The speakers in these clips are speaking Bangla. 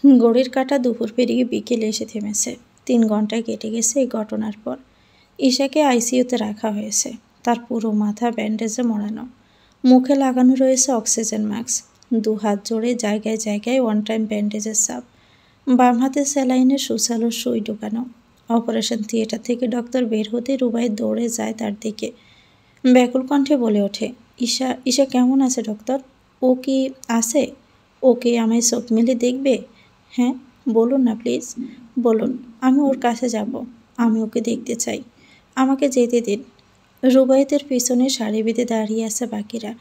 ঘড়ির কাঁটা দুপুর পেরিয়ে বিকেলে এসে থেমেছে। 3 ঘন্টা কেটে গেছে এই ঘটনার পর। ঈশাকে আইসিইউতে রাখা হয়েছে। তার পুরো মাথা ব্যান্ডেজে মোড়ানো, মুখে লাগানো রয়েছে অক্সিজেন মাস্ক। 2 হাত জোড়ে জায়গায় জায়গায় ওয়ান টাইম ব্যান্ডেজের ছাপ। বাম হাতে স্যালাইনের সুচালো সুই ঢোকানো। অপারেশন থিয়েটার থেকে ডক্টর বের হতে রুবাইয়েত দৌড়ে যায় তার দিকে। ব্যাকুল কণ্ঠে বলে ওঠে, ঈশা, ঈশা কেমন আছে ডক্টর? ও কি আছে? ও কি আমায় চোখ মেলে দেখবে? হ্যাঁ, বলুন না প্লিজ, বলুন। আমি ওর কাছে যাব। আমি ওকে দেখতে চাই। আমাকে যেতে দিন। রুবাইয়েতের পিছনে সারি বেঁধে দাঁড়িয়ে আছে বাকিরা।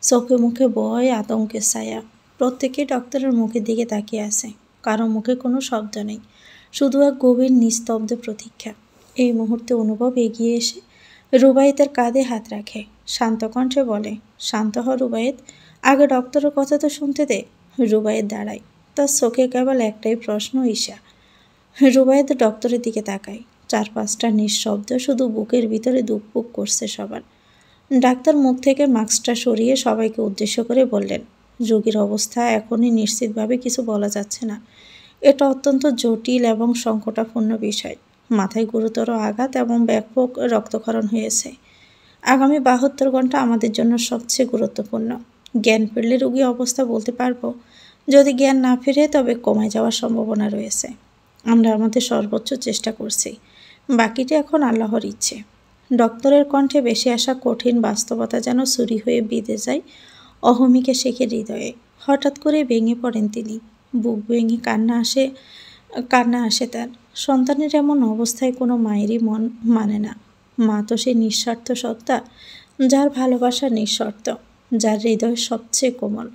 চোখে মুখে ভয়, আতঙ্কের ছায়া। প্রত্যেকে ডক্টরের মুখের দিকে তাকিয়ে আছে। কারো মুখে কোনো শব্দ নেই, শুধু এক গভীর নিস্তব্ধ প্রতীক্ষা। এই মুহূর্তে অনুভব এগিয়ে এসে রুবাইয়েতের কাঁধে হাত রাখে, শান্ত কণ্ঠে বলে, শান্ত হ রুবাইয়েত, আগে ডক্টরের কথা তো শুনতে দে। রুবাইয়েত দাঁড়ায়, তার চোখে কেবল একটাই প্রশ্ন, ঈশা। রুবাইয়েত ডক্টরের দিকে তাকায়। চারপাশটা নিঃশব্দ, শুধু বুকের ভিতরে দুকপুক করছে সবার। ডাক্তার মুখ থেকে মাস্কটা সরিয়ে সবাইকে উদ্দেশ্য করে বললেন, রোগীর অবস্থা এখনই নিশ্চিতভাবে কিছু বলা যাচ্ছে না। এটা অত্যন্ত জটিল এবং সংকটাপূর্ণ বিষয়। মাথায় গুরুতর আঘাত এবং ব্যাপক রক্তক্ষরণ হয়েছে। আগামী 72 ঘন্টা আমাদের জন্য সবচেয়ে গুরুত্বপূর্ণ। জ্ঞান ফিরলে রোগীর অবস্থা বলতে পারবো। যদি জ্ঞান না ফিরে তবে কমে যাওয়ার সম্ভাবনা রয়েছে। আমরা আমাদের সর্বোচ্চ চেষ্টা করছি, বাকিটা এখন আল্লাহর ইচ্ছে। ডক্টরের কণ্ঠে বেশি আসা কঠিন বাস্তবতা যেন ছুরি হয়ে বিঁধে যায় অহমিকা শেখের হৃদয়ে। হঠাৎ করে ভেঙে পড়েন তিনি। বুক ভেঙে কান্না আসে তার। সন্তানের এমন অবস্থায় কোনো মায়েরই মন মানে না। মা তো সে নিঃস্বার্থ সত্তা, যার ভালোবাসা নিঃশর্ত, যার হৃদয় সবচেয়ে কোমল।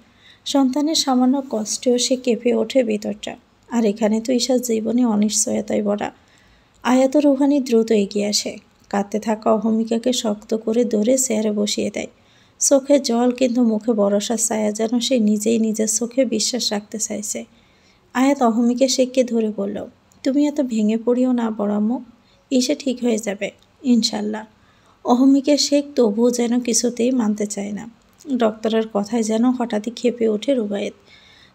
সন্তানের সামান্য কষ্টেও সে কেঁপে ওঠে ভেতরটা। আর এখানে তো ঈশার জীবনে অনিশ্চয়তায় ভরা। আয়াত রুহানি দ্রুত এগিয়ে আসে, কাঁদতে থাকা অহমিকাকে শক্ত করে ধরে চেয়ারে বসিয়ে দেয়। চোখে জল, কিন্তু মুখে ভরসার ছায়া, যেন সে নিজেই নিজের চোখে বিশ্বাস রাখতে চাইছে। আয়াত অহমিকা শেখকে ধরে বলল, তুমি এত ভেঙে পড়িও না বড় আম্মু, ঈশা ঠিক হয়ে যাবে ইনশাল্লাহ। অহমিকা শেখ তবুও যেন কিছুতেই মানতে চায় না। ডক্টরের কথায় যেন হঠাৎই ক্ষেপে ওঠে রুবাইয়েত।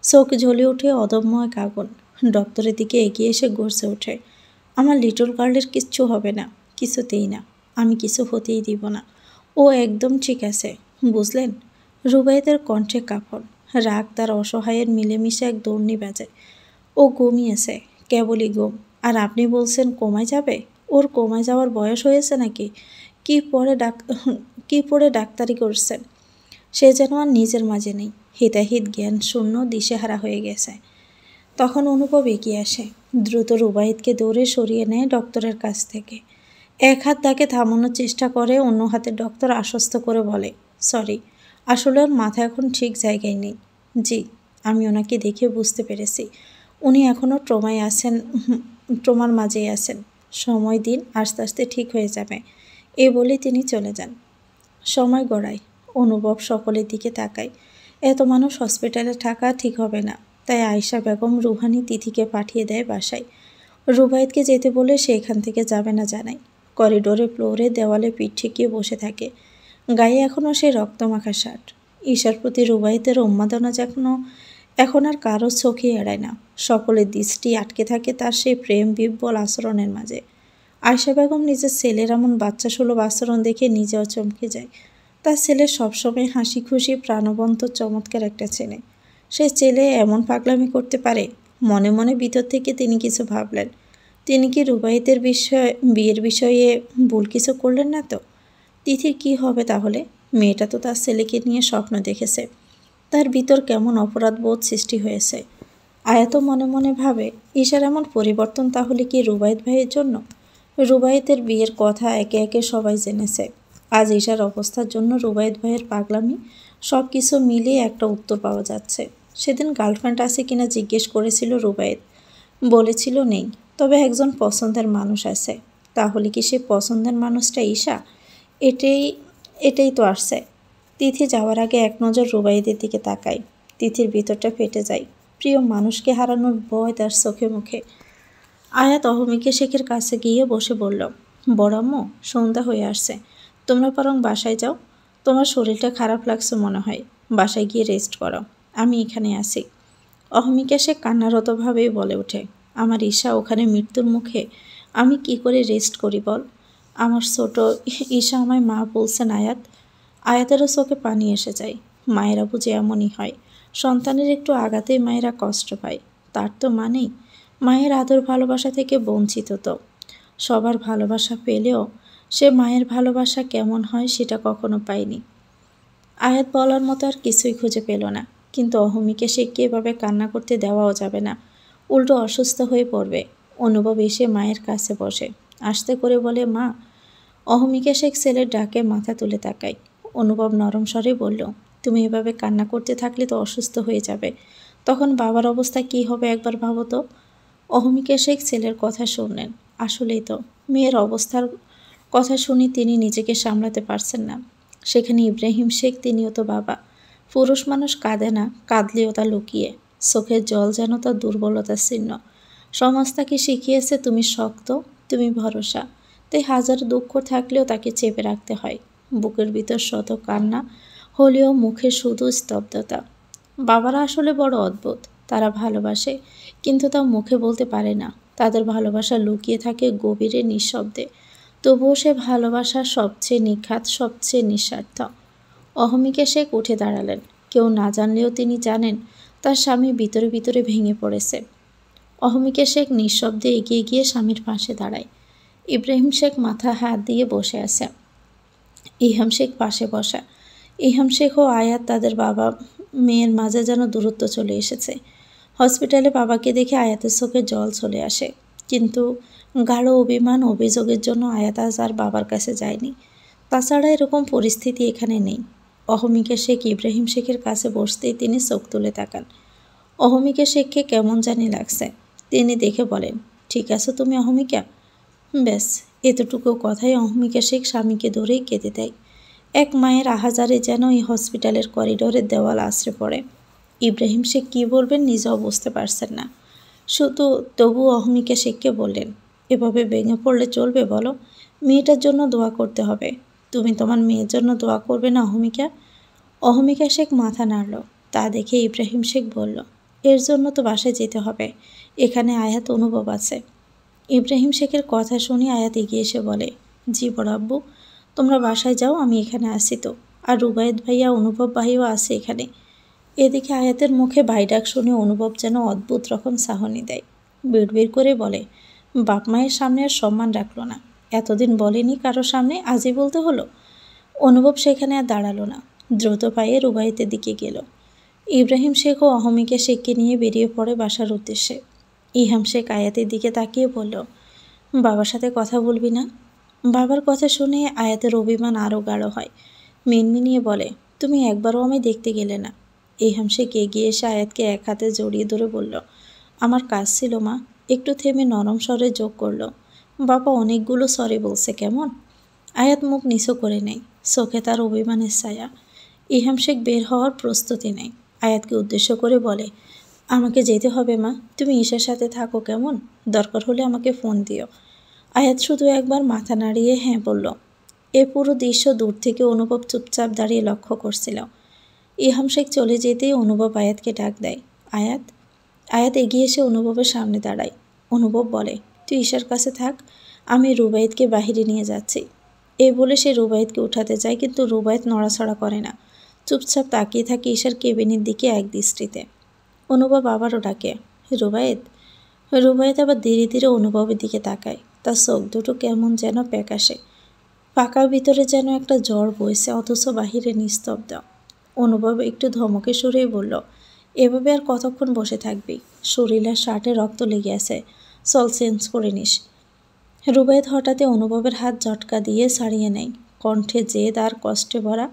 চোখ জ্বলে ওঠে অদম্য এক আগুন। ডক্টরের দিকে এগিয়ে এসে গর্জে ওঠে, আমার লিটল গার্লের কিচ্ছু হবে না, কিছুতেই না। আমি কিছু হতেই দিব না। ও একদম ঠিক আছে, বুঝলেন? রুবাইয়েতের কণ্ঠে কাঁপন, রাগ তার অসহায়ের মিলেমিশে এক দৌড়নি বাজে। ও ঘুমিয়েছে, কেবলই ঘুম। আর আপনি বলছেন কমায় যাবে? ওর কমায় যাওয়ার বয়স হয়েছে নাকি? কি পড়ে ডাক্তারি করছেন? সে যেন আর নিজের মাঝে নেই, হিতাহিত জ্ঞান শূন্য, দিশেহারা হয়ে গেছে। তখন অনুভব এগিয়ে আসে, দ্রুত রুবাইয়েতকে দৌড়ে সরিয়ে নেয় ডক্টরের কাছ থেকে। এক হাত তাকে থামানোর চেষ্টা করে, অন্য হাতে ডক্টর আশ্বস্ত করে বলে, সরি, আসলে ওর মাথা এখন ঠিক জায়গায় নেই। জি, আমি ওনাকে দেখে বুঝতে পেরেছি উনি এখনও ট্রমার মাঝেই আছেন। সময় দিন, আস্তে আস্তে ঠিক হয়ে যাবে। এ বলে তিনি চলে যান। সময় গড়ায়। অনুভব সকলের দিকে তাকায়। এত মানুষ হসপিটালে থাকা ঠিক হবে না, তাই আয়েশা বেগম রুহানি তিথিকে পাঠিয়ে দেয় বাসায়। রুবাইয়েতকে যেতে বলে সে এখান থেকে যাবে না জানায়। করিডোরে ফ্লোরে দেওয়ালে পিঠ ঠেকিয়ে বসে থাকে। গায়ে এখনও সে রক্তমাখা শার্ট। ঈশার প্রতি রুবাইয়েতের উন্মাদনা যেন এখন আর কারো চোখে এড়ায় না। সকলের দৃষ্টি আটকে থাকে তার সেই প্রেম বিহ্বল আচরণের মাঝে। আয়েশা বেগম নিজের ছেলের এমন বাচ্চাসুলভ আচরণ দেখে নিজেও চমকে যায়। তার ছেলে সবসময় হাসি খুশি, প্রাণবন্ত, চমৎকার একটা ছেলে। সে ছেলে এমন পাগলামি করতে পারে? মনে মনে ভিতর থেকে তিনি কিছু ভাবলেন। তিনি কি রুবাইয়েতের বিয়ের বিষয়ে ভুল কিছু করলেন না তো? তিথির কি হবে তাহলে? মেয়েটা তো তার ছেলেকে নিয়ে স্বপ্ন দেখেছে। তার ভিতর কেমন অপরাধ বোধ সৃষ্টি হয়েছে। আয়াত মনে মনে ভাবে, ঈশার এমন পরিবর্তন তাহলে কি রুবাইয়েত ভাইয়ের জন্য? রুবাইয়েতের বিয়ের কথা একে একে সবাই জেনেছে। আজ ঈশার অবস্থার জন্য রুবাইয়েত ভাইয়ের পাগলামি, সব কিছু মিলিয়ে একটা উত্তর পাওয়া যাচ্ছে। সেদিন গার্লফ্রেন্ড আছে কিনা জিজ্ঞেস করেছিল রুবাইয়েত। বলেছিল নেই, তবে একজন পছন্দের মানুষ আছে। তাহলে কি সে পছন্দের মানুষটা ঈশা? এটাই তো আসছে। তিথি যাওয়ার আগে এক নজর রুবাইয়েতের দিকে তাকায়। তিথির ভিতরটা ফেটে যায়। প্রিয় মানুষকে হারানোর ভয় তার চোখে মুখে। আয়াত অহমিকা শেখের কাছে গিয়ে বসে বলল, বড় আম্মু, সন্ধ্যা হয়ে আসছে, তোমরা বরং বাসায় যাও। তোমার শরীরটা খারাপ লাগছে মনে হয়, বাসায় গিয়ে রেস্ট করো। আমি এখানে আছি। অহমিকা সে কান্নারতভাবেই বলে ওঠে, আমার ঈশা ওখানে মৃত্যুর মুখে, আমি কি করে রেস্ট করি বল। আমার ছোট ঈশা আমায় মা বলছেন আয়াত। আয়াতেরও চোখে পানি এসে যায়। মায়েরা বুঝে এমনই হয়, সন্তানের একটু আঘাতেই মায়েরা কষ্ট পায়। তার তো মানেই মায়ের আদর ভালোবাসা থেকে বঞ্চিত। তো সবার ভালোবাসা পেলেও সে মায়ের ভালোবাসা কেমন হয় সেটা কখনো পায়নি। আয়াত বলার মতো আর কিছুই খুঁজে পেল না, কিন্তু অহমিকে সে এভাবে কান্না করতে দেওয়াও যাবে না, উল্টো অসুস্থ হয়ে পড়বে। অনুভব এসে মায়ের কাছে বসে আস্তে করে বলে, মা। অহমিকা শেখ ছেলের ডাকে মাথা তুলে তাকায়। অনুভব নরম স্বরে বলল, তুমি এভাবে কান্না করতে থাকলে তো অসুস্থ হয়ে যাবে, তখন বাবার অবস্থা কি হবে একবার ভাবো তো। অহমিকা শেখ ছেলের কথা শুনলেন। আসলেই তো, মেয়ের অবস্থার কথা শুনে তিনি নিজেকে সামলাতে পারছেন না। সেখানে ইব্রাহিম শেখ, তিনিও তো বাবা। পুরুষ মানুষ কাঁদে না, কাঁদলেও তা লুকিয়ে। চোখের জল যেন তার দুর্বলতার চিহ্ন। সমাজ তাকে শিখিয়েছে তুমি শক্ত, তুমি ভরসা। তাই হাজার দুঃখ থাকলেও তাকে চেপে রাখতে হয়। বুকের ভিতর শত কান্না হলেও মুখে শুধু স্তব্ধতা। বাবারা আসলে বড় অদ্ভুত। তারা ভালোবাসে, কিন্তু তা মুখে বলতে পারে না। তাদের ভালোবাসা লুকিয়ে থাকে গভীরে, নিঃশব্দে। তবুও সে ভালোবাসা সবচেয়ে নিখাত, সবচেয়ে নিঃস্বার্থ। অহমিকা শেখ উঠে দাঁড়ালেন। কেউ না জানলেও তিনি জানেন তার স্বামী ভিতরে ভিতরে ভেঙে পড়েছে। অহমিকা শেখ নিঃশব্দে এগিয়ে গিয়ে স্বামীর পাশে দাঁড়ায়। ইব্রাহিম শেখ মাথা হাত দিয়ে বসে আছে। ইহাম শেখ পাশে বসা। ইহাম শেখ ও আয়াত, তাদের বাবা মেয়ের মাঝে যেন দূরত্ব চলে এসেছে। হসপিটালে বাবাকে দেখে আয়াতের চোখে জল চলে আসে, কিন্তু গাঢ় অভিমান, অভিযোগের জন্য আয়াত আজ আর বাবার কাছে যায়নি। তাছাড়া এরকম পরিস্থিতি এখানে নেই। অহমিকা শেখ ইব্রাহিম শেখের কাছে বসতেই তিনি চোখ তুলে তাকান। অহমিকা শেখকে কেমন জানি লাগছে। তিনি দেখে বলেন, ঠিক আছো তুমি অহমিকা? ব্যাস এতটুকু কথাই অহমিকা শেখ স্বামীকে ধরেই কেঁদে দেয়। এক মায়ের আহাজারে যেন এই হসপিটালের করিডোরের দেওয়াল আশ্রে পড়ে। ইব্রাহিম শেখ কী বলবেন নিজেও বুঝতে পারছেন না। শুধু তবু অহমিকা শেখকে বললেন, এভাবে ভেঙে পড়লে চলবে বলো? মেয়েটার জন্য দোয়া করতে হবে। তুমি তোমার মেয়ের জন্য দোয়া করবে না অহমিকা? অহমিকা শেখ মাথা নাড়ল। তা দেখে ইব্রাহিম শেখ বলল, এর জন্য তো বাসায় যেতে হবে, এখানে আয়াত অনুভব আছে। ইব্রাহিম শেখের কথা শুনে আয়াত এগিয়ে এসে বলে, জি বড় আব্বু, তোমরা বাসায় যাও, আমি এখানে আসি তো। আর রুবায়েত ভাইয়া, অনুভব ভাইও আছে এখানে। এদিকে আয়াতের মুখে ভাই ডাক শুনে অনুভব যেন অদ্ভুত রকম সাহনি দেয়। বিড়বিড় করে বলে, বাপ মায়ের সামনে আর সম্মান রাখলো না, এতদিন বলেনি কারো সামনে, আজই বলতে হলো। অনুভব সেখানে আর দাঁড়ালো না, দ্রুত পায়ে রুবায়েতের দিকে গেল। ইব্রাহিম শেখ ও অহমিকা শেখকে নিয়ে বেরিয়ে পড়ে বাসার উদ্দেশ্যে। ইহাম শেখ আয়াতের দিকে তাকিয়ে বলল, বাবার সাথে কথা বলবি না? বাবার কথা শুনে আয়াতের অভিমান আরও গাঢ় হয়। মিনমিনিয়ে বলে, তুমি একবারও আমায় দেখতে গেলে না। ইহাম শেখ এগিয়ে এসে আয়াতকে এক হাতে জড়িয়ে ধরে বলল, আমার কাজ ছিল মা। একটু থেমে নরম স্বরে যোগ করল, বাবা অনেকগুলো সরি বলছে কেমন? আয়াত মুখ নিচু করে নেয়, চোখে তার অভিমানের ছায়া। ইহাম শেখ বের হওয়ার প্রস্তুতি নেয়। আয়াতকে উদ্দেশ্য করে বলে, আমাকে যেতে হবে মা, তুমি ঈশার সাথে থাকো কেমন? দরকার হলে আমাকে ফোন দিও। আয়াত শুধু একবার মাথা নাড়িয়ে হ্যাঁ বলল। এ পুরো দৃশ্য দূর থেকে অনুভব চুপচাপ দাঁড়িয়ে লক্ষ্য করছিল। ইহাম শেখ চলে যেতেই অনুভব আয়াতকে ডাক দেয়, আয়াত। আয়াত এগিয়ে এসে অনুভবের সামনে দাঁড়ায়। অনুভব বলে, তুই ঈশার কাছে থাক, আমি রুবায়েতকে বাহিরে নিয়ে যাচ্ছি। এই বলে সে রুবায়েতকে উঠাতে যায়, কিন্তু রুবায়েত নড়াছড়া করে না, চুপচাপ তাকিয়ে থাকে ঈশার কেবিনের দিকে এক দৃষ্টিতে। অনুভব আবারও ডাকে, রুবায়েত। রুবায়েত আবার ধীরে ধীরে অনুভবের দিকে তাকায়। তার চোখ দুটো কেমন যেন প্যাকাশে, পাকার ভিতরে যেন একটা জ্বর বইছে, অথচ বাহিরে নিস্তব্ধ। অনুভব একটু ধমকে সুরেই বলল, এভাবে আর কতক্ষণ বসে থাকবি? শরীর আর শার্টে রক্ত লেগে আছে, চল চেঞ্জ করে নিস। রুবায়েত হঠাৎই অনুভবের হাত ঝটকা দিয়ে ছাড়িয়ে নেয়, কণ্ঠে জেদ আর কষ্টে ভরা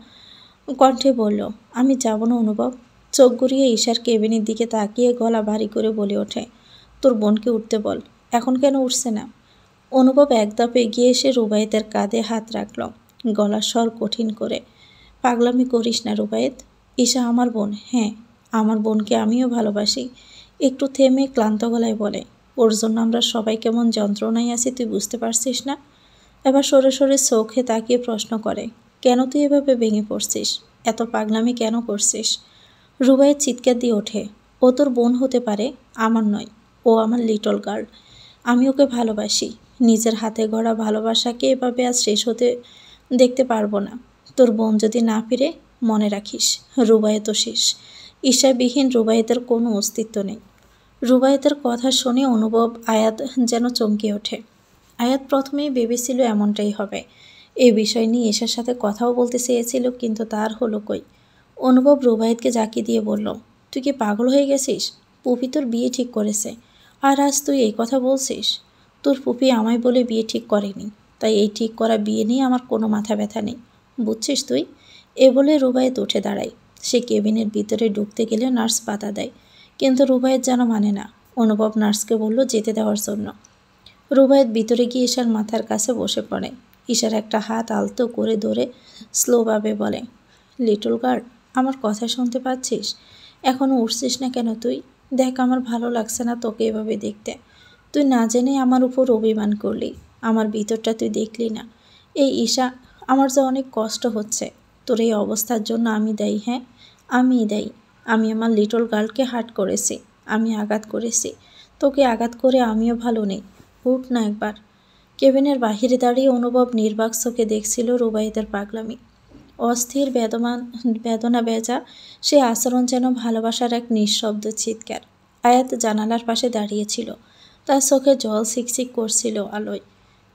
কণ্ঠে বলল, আমি যাব না অনুভব। চোখ গড়িয়ে ঈশার কেবিনের দিকে তাকিয়ে গলা ভারী করে বলে ওঠে, তোর বোনকে উঠতে বল। এখন কেন উঠছে না? অনুভব এক ধাপ এগিয়ে এসে রুবায়েতের কাঁধে হাত রাখল, গলার স্বর কঠিন করে, পাগলামি করিস না রুবায়েত। ঈশা আমার বোন, হ্যাঁ আমার বোনকে আমিও ভালোবাসি। একটু থেমে ক্লান্ত গলায় বলে, ওর জন্য আমরা সবাই কেমন যন্ত্রণায় আছি তুই বুঝতে পারছিস না? এবার সরে সরে চোখে তাকিয়ে প্রশ্ন করে, কেন তুই এভাবে ভেঙে পড়ছিস? এত পাগলামি কেন করছিস? রুবায়েত চিৎকার দিয়ে ওঠে, ও তোর বোন হতে পারে, আমার নয়। ও আমার লিটল গার্ল। আমি ওকে ভালোবাসি। নিজের হাতে গড়া ভালোবাসাকে এভাবে আর শেষ হতে দেখতে পারবো না। তোর বোন যদি না ফিরে, মনে রাখিস রুবায়েতও শেষ। ঈশাবিহীন রুবায়েতের কোনো অস্তিত্ব নেই। রুবায়েতের কথা শুনে অনুভব আয়াত যেন চমকে ওঠে। আয়াত প্রথমেই ভেবেছিল এমনটাই হবে। এই বিষয় নিয়ে ঈশার সাথে কথাও বলতে চেয়েছিল, কিন্তু তার হলো কই। অনুভব রুবায়েতকে জাকি দিয়ে বলল, তুই কি পাগল হয়ে গেছিস? পুপি তোর বিয়ে ঠিক করেছে, আর আজ তুই এই কথা বলছিস? তোর পুপি আমায় বলে বিয়ে ঠিক করেনি, তাই এই ঠিক করা বিয়ে নিয়ে আমার কোনো মাথা ব্যথা নেই, বুঝছিস তুই? এ বলে রুবায়েত উঠে দাঁড়ায়। সে কেবিনের ভিতরে ঢুকতে গেলে নার্স বাধা দেয়, কিন্তু রুবায়েত যেন মানে না। অনুভব নার্সকে বলল যেতে দেওয়ার জন্য। রুবায়েত ভিতরে গিয়ে ঈশার মাথার কাছে বসে পড়ে। ঈশার একটা হাত আলতো করে ধরে স্লোভাবে বলে, লিটল গার্ল, আমার কথা শুনতে পাচ্ছিস? এখনও উঠছিস না কেন তুই? দেখ, আমার ভালো লাগছে না তোকে এভাবে দেখতে। তুই না জেনে আমার উপর অভিমান করলি, আমার ভিতরটা তুই দেখলি না। এই ঈশা, আমার যে অনেক কষ্ট হচ্ছে। তোর এই অবস্থার জন্য আমি দায়ী। হ্যাঁ, আমিই দায়ী। আমি আমার লিটল গার্লকে হার্ট করেছি, আমি আঘাত করেছি। তোকে আঘাত করে আমিও ভালো নেই। উঠ না একবার। কেবিনের বাহিরে দাঁড়িয়ে অনুভব নির্বাক চোখে দেখছিল রুবায়েতের পাগলামি। অস্থির বেদনা বেজা সে আচরণ যেন ভালোবাসার এক নিঃশব্দ চিৎকার। আয়াত জানালার পাশে দাঁড়িয়েছিল, তার চোখে জল ছিকছিক করছিল আলোয়।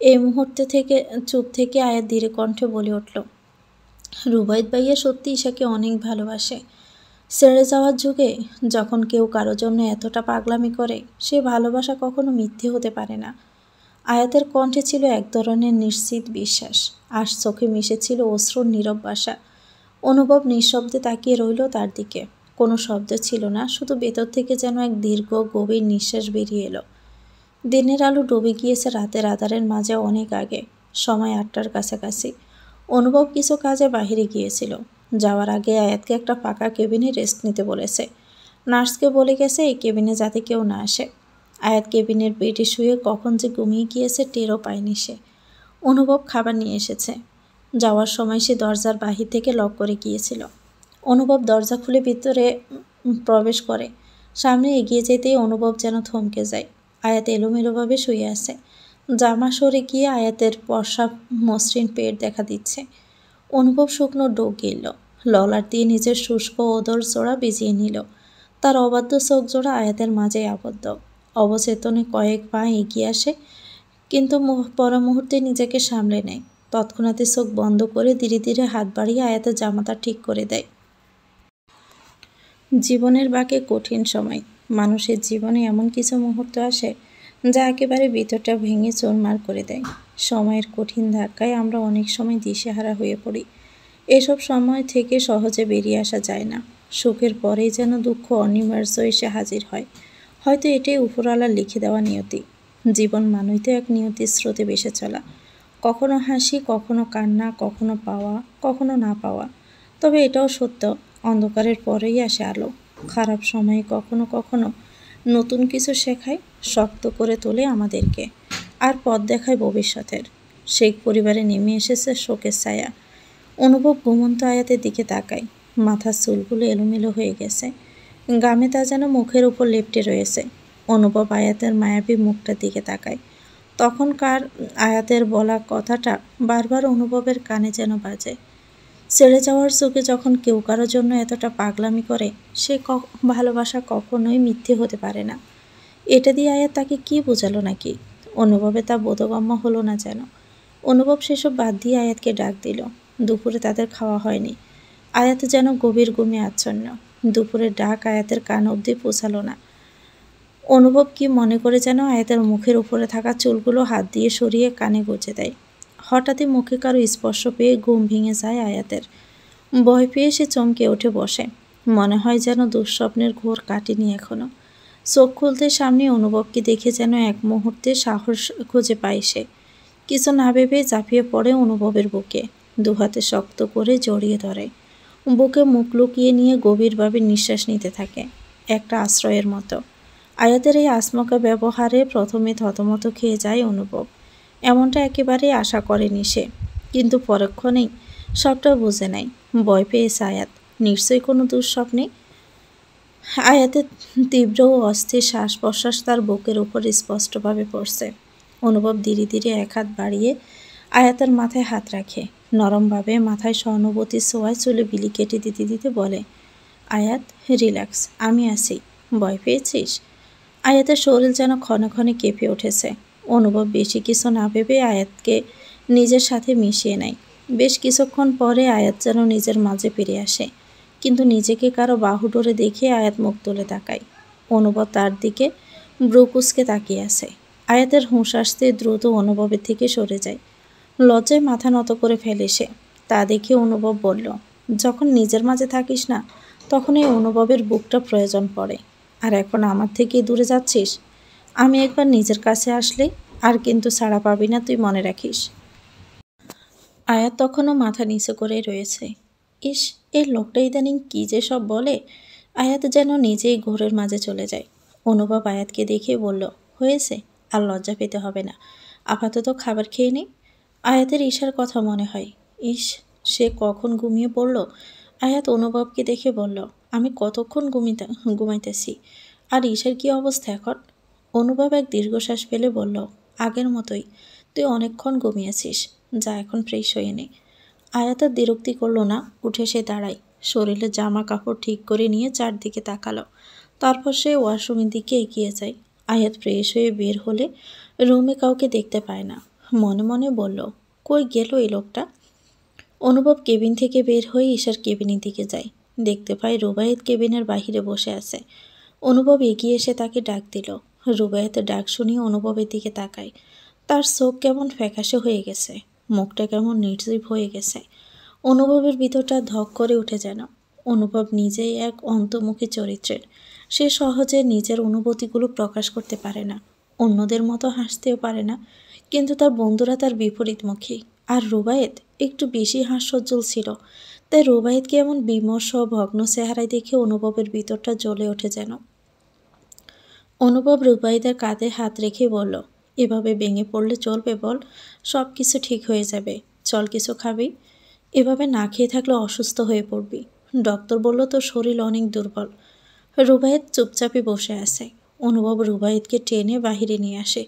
এই মুহূর্তে চুপ থেকে আয়াত ধীরে কণ্ঠে বলে উঠল, রুবায়েত ভাইয়া সত্যি ঈশাকে অনেক ভালোবাসে। ছেড়ে যাওয়ার যুগে যখন কেউ কারো জন্য এতটা পাগলামি করে, সে ভালোবাসা কখনো মিথ্যে হতে পারে না। আয়াতের কণ্ঠে ছিল এক ধরনের নিশ্চিত বিশ্বাস, আর চোখে মিশেছিল অশ্রুর নীরব বাসা। অনুভব নিঃশব্দে তাকিয়ে রইল তার দিকে। কোনো শব্দ ছিল না, শুধু ভেতর থেকে যেন এক দীর্ঘ গভীর নিঃশ্বাস বেরিয়ে এলো। দিনের আলো ডুবে গিয়েছে রাতের আধারের মাঝে অনেক আগে, সময় 8টার কাছাকাছি। অনুভব কিছু কাজে বাহিরে গিয়েছিল। যাওয়ার আগে আয়াতকে একটা ফাঁকা কেবিনে রেস্ট নিতে বলেছে। নার্সকে বলে গেছে এই কেবিনে যাতে কেউ না আসে। আয়াত কেবিনের বেডে শুয়ে কখন যে ঘুমিয়ে গিয়েছে টেরও পায়নি সে। অনুভব খাবার নিয়ে এসেছে। যাওয়ার সময় সে দরজার বাহির থেকে লক করে গিয়েছিল। অনুভব দরজা খুলে ভিতরে প্রবেশ করে। সামনে এগিয়ে যেতেই অনুভব যেন থমকে যায়। আয়াত এলোমেলোভাবে শুয়ে আছে। জামা সরে গিয়ে আয়াতের পশা মসৃণ পেট দেখা দিচ্ছে। অনুভব শুকনো ডোক গেল, ললার দিয়ে নিজের শুষ্ক ওদর জোড়া ভিজিয়ে নিল। তার অবাধ্য চোখ জোড়া আয়াতের মাঝে আবদ্ধ। অবচেতনে কয়েক পা এগিয়ে আসে, কিন্তু পর মুহূর্তে নিজেকে সামলে নেয়। তৎক্ষণাৎ চোখ বন্ধ করে ধীরে ধীরে হাত বাড়িয়ে আয়াতের জামাটা ঠিক করে দেয়। জীবনের বাঁকে কঠিন সময়। মানুষের জীবনে এমন কিছু মুহূর্ত আসে যা একেবারে ভিতরটা ভেঙে চুরমার করে দেয়। সময়ের কঠিন ধাক্কায় আমরা অনেক সময় দিশেহারা হয়ে পড়ি। এসব সময় থেকে সহজে বেরিয়ে আসা যায় না। সুখের পরেই যেন দুঃখ অনিবার্য এসে হাজির হয়। হয়তো এটাই উপরওয়ালার লিখে দেওয়া নিয়তি। জীবন মানেই তো এক নিয়তির স্রোতে ভেসে চলা। কখনো হাসি, কখনো কান্না, কখনো পাওয়া, কখনো না পাওয়া। তবে এটাও সত্য, অন্ধকারের পরেই আসে আলো। খারাপ সময়ে কখনো কখনো নতুন কিছু শেখায়, শক্ত করে তোলে আমাদেরকে, আর পথ দেখায় ভবিষ্যতের। শেখ পরিবারে নেমে এসেছে শোকের ছায়া। অনুভব ঘুমন্ত আয়াতের দিকে তাকায়। মাথার চুলগুলো এলোমেলো হয়ে গেছে, গামে তা যেন মুখের উপর লেপ্টে রয়েছে। অনুভব আয়াতের মায়াবী মুখটার দিকে তাকায়। তখনকার আয়াতের বলা কথাটা বারবার অনুভবের কানে যেন বাজে। ছেড়ে যাওয়ার চোখে যখন কেউ কারো জন্য এতটা পাগলামি করে, সে ভালোবাসা কখনোই মিথ্যে হতে পারে না। এটা দিয়ে আয়াত তাকে কি বোঝালো নাকি? অনুভবে তা বোধগম্য হলো না যেন। অনুভব সেসব বাদ দিয়ে আয়াতকে ডাক দিল। দুপুরে তাদের খাওয়া হয়নি। আয়াত যেন গভীর ঘুমে আচ্ছন্ন। দুপুরের ডাক আয়াতের কান অবধি পৌঁছালো না। অনুভব কি মনে করে যেন আয়াতের মুখের উপরে থাকা চুলগুলো হাত দিয়ে সরিয়ে কানে গুঁজে দেয়। হঠাৎই মুখে কারো স্পর্শ পেয়ে ঘুম ভেঙে যায় আয়াতের। ভয় পেয়ে সে চমকে উঠে বসে। মনে হয় যেন দুঃস্বপ্নের ঘোর কাটেনি এখনো। চোখ খুলতে সামনে অনুভবকে দেখে যেন এক মুহূর্তে সাহস খুঁজে পায় সে। কিছু না ভেবে ঝাঁপিয়ে পড়ে অনুভবের বুকে, দুহাতে শক্ত করে জড়িয়ে ধরে। বুকে মুখ লুকিয়ে নিয়ে গভীরভাবে নিঃশ্বাস নিতে থাকে, একটা আশ্রয়ের মতো। আয়াতের এই আচমকা ব্যবহারে প্রথমে থতমত খেয়ে যায় অনুভব। এমনটা একেবারেই আশা করেনি সে, কিন্তু পরক্ষণেই সবটা বুঝে নেয়। ভয় পেয়েছে আয়াত, নিশ্চয়ই কোনো দুঃস্বপ্নে। আয়াতের তীব্র ও অস্থির শ্বাস প্রশ্বাস তার বুকের উপর স্পষ্টভাবে পড়ছে। অনুভব ধীরে ধীরে এক হাত বাড়িয়ে আয়াতের মাথায় হাত রাখে, নরমভাবে মাথায় সহানুভূতির ছোঁয়ায় চুলে বিলি কেটে দিতে দিতে বলে, আয়াত রিল্যাক্স, আমি আছি। ভয় পেয়েছিস? আয়াতের শরীর যেন ক্ষণে ক্ষণে কেঁপে উঠেছে। অনুভব বেশি কিছু না ভেবে আয়াতকে নিজের সাথে মিশিয়ে নেয়। বেশ কিছুক্ষণ পরে আয়াত যেন নিজের মাঝে ফিরে আসে, কিন্তু নিজেকে কারো বাহু ডোরে দেখে আয়াত মুখ তুলে তাকায়। অনুভব তার দিকে ব্রুকুসকে তাকিয়ে আছে। আয়াতের হুঁশ আসতে দ্রুত অনুভবের থেকে সরে যায়। লজ্জায় মাথা নত করে ফেলে সে। তা দেখে অনুভব বলল, যখন নিজের মাঝে থাকিস না তখন এই অনুভবের বুকটা প্রয়োজন পড়ে, আর এখন আমার থেকে দূরে যাচ্ছিস। আমি একবার নিজের কাছে আসলে আর কিন্তু ছাড়া পাবি না, তুই মনে রাখিস। আয়াত তখনও মাথা নিচু করে রয়েছে। ইস, এই লোকটা ইদানিং কী যে সব বলে। আয়াত যেন নিজেই ঘোরের মাঝে চলে যায়। অনুভব আয়াতকে দেখে বলল, হয়েছে, আর লজ্জা পেতে হবে না, আপাতত খাবার খেয়ে নে। আয়াতের ঈশার কথা মনে হয়। ইস, সে কখন ঘুমিয়ে পড়ল। আয়াত অনুভবকে দেখে বলল, আমি কতক্ষণ ঘুমাইতেছি, আর ঈশার কী অবস্থা এখন? অনুভব এক দীর্ঘশ্বাস ফেলে বলল, আগের মতোই, তুই অনেকক্ষণ ঘুমিয়েছিস, যা এখন ফ্রেশ হয়ে নে। আয়াত আর বিরক্তি করল না, উঠে সে দাঁড়ায়, শরীরে জামা কাপড় ঠিক করে নিয়ে চারদিকে তাকালো। তারপর সে ওয়াশরুমের দিকে এগিয়ে যায়। আয়াত ফ্রেশ হয়ে বের হলে রুমে কাউকে দেখতে পায় না। মনে মনে বলল, কই গেল এই লোকটা? অনুভব কেবিন থেকে বের হয়ে ঈশার কেবিনের দিকে যায়। দেখতে পায় রুবায়েত কেবিনের বাহিরে বসে আছে। অনুভব এগিয়ে এসে তাকে ডাক দিল। রুবায়েতের ডাক শুনিয়ে অনুভবের দিকে তাকায়। তার চোখ কেমন ফ্যাকাশে হয়ে গেছে, মুখটা কেমন নির্জীব হয়ে গেছে। অনুভবের ভিতরটা ধক করে উঠে যেন। অনুভব নিজেই এক অন্তর্মুখী চরিত্রের। সে সহজে নিজের অনুভূতিগুলো প্রকাশ করতে পারে না, অন্যদের মতো হাসতেও পারে না, কিন্তু তার বন্ধুরা তার বিপরীতমুখী। আর রুবায়েত একটু বেশি হাস্যোজ্জ্বল ছিল, তাই রুবায়েতকে এমন বিমর্ষ ভগ্ন চেহারায় দেখে অনুভবের ভিতরটা জ্বলে ওঠে যেন। অনুভব রুবাইদের কাঁধে হাত রেখে বলল, এভাবে ভেঙে পড়লে চলবে বল? সব কিছু ঠিক হয়ে যাবে, চল কিছু খাবি। এভাবে না খেয়ে থাকলে অসুস্থ হয়ে পড়বি। ডক্টর বলল তোর শরীর অনেক দুর্বল। রুবায়েত চুপচাপে বসে আছে। অনুভব রুবায়েতকে টেনে বাহিরে নিয়ে আসে।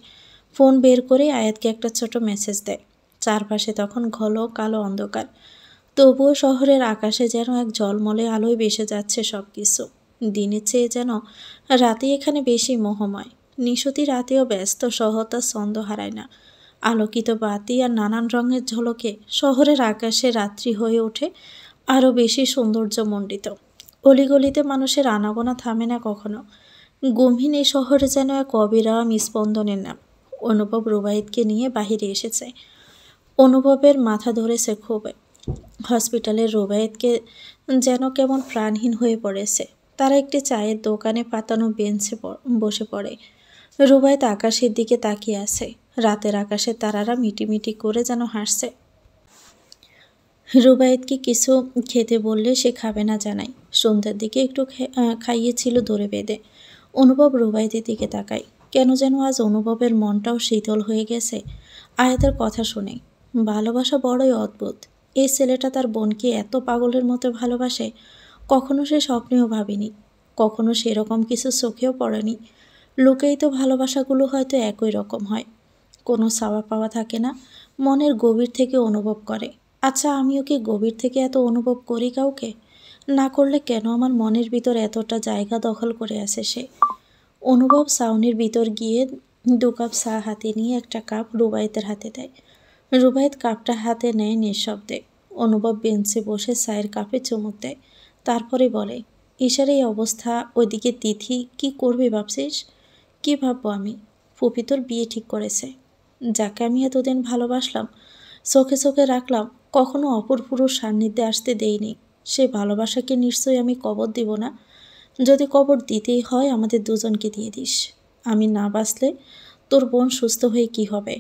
ফোন বের করে আয়াতকে একটা ছোট মেসেজ দেয়। চারপাশে তখন ঘন কালো অন্ধকার, তবুও শহরের আকাশে যেন এক ঝলমলে আলোয় ভেসে যাচ্ছে সব কিছু। দিনের চেয়ে যেন রাতে এখানে বেশি মোহময়। নিশতি রাতেও ব্যস্ত শহর তার ছন্দ হারায় না। আলোকিত বাতি আর নানান রঙের ঝলকে শহরের আকাশে রাত্রি হয়ে ওঠে আরও বেশি সৌন্দর্যমণ্ডিত। অলিগলিতে মানুষের আনাগোনা থামে না কখনো। গম্ভীর এই শহরে যেন এক অবিরাম স্পন্দনের নাম। অনুভব রুবায়েতকে নিয়ে বাহিরে এসেছে। অনুভবের মাথা ধরেছে ক্ষোভে। হসপিটালের রুবায়েতকে যেন কেমন প্রাণহীন হয়ে পড়েছে। তারা একটি চায়ের দোকানে পাতানো বেঞ্চে বসে পড়ে। রুবায়েত আকাশের দিকে তাকিয়ে আছে। রাতের আকাশে তারারা মিটিমিটি করে যেন হাসছে। রুবায়েতকে কিছু খেতে বললে সে খাবে না জানায়। সন্ধ্যার দিকে একটু খাইয়েছিল দৌড়ে বেঁধে। অনুভব রুবায়েতের দিকে তাকায়। কেন যেন আজ অনুভবের মনটাও শীতল হয়ে গেছে আয়াতের কথা শুনে। ভালোবাসা বড়ই অদ্ভুত। এই ছেলেটা তার বোনকে এত পাগলের মতো ভালোবাসে, কখনো সে স্বপ্নেও ভাবেনি। কখনো সেরকম কিছু চোখেও পড়েনি। লোকেই তো ভালোবাসাগুলো হয়তো একই রকম হয়, কোনো চাওয়া পাওয়া থাকে না, মনের গভীর থেকে অনুভব করে। আচ্ছা, আমিও কি গভীর থেকে এত অনুভব করি কাউকে? না করলে কেন আমার মনের ভিতর এতটা জায়গা দখল করে আছে সে? অনুভব ছাউনির ভিতর গিয়ে 2 কাপ চা হাতে নিয়ে একটা কাপ রুবায়েতের হাতে দেয়। রুবায়েত কাপটা হাতে নেয় নিঃশব্দে। অনুভব বেঞ্চে বসে চায়ের কাপে চুমুক দেয়। তারপরে বলে, ঈশার এই অবস্থা, ওইদিকে তিথি, কি করবি ভাবছিস? কি ভাববো আমি? ফুপি তোর বিয়ে ঠিক করেছে। যাকে আমি এতদিন ভালোবাসলাম, চোখে চোখে রাখলাম, কখনো অপর পুরুষ সান্নিধ্যে আসতে দেইনি, সে ভালোবাসাকে নিশ্চয়ই আমি কবর দিব না। যদি কবর দিতেই হয় আমাদের দুজনকে দিয়ে দিস। আমি না বাঁচলে তোর বোন সুস্থ হয়ে কি হবে?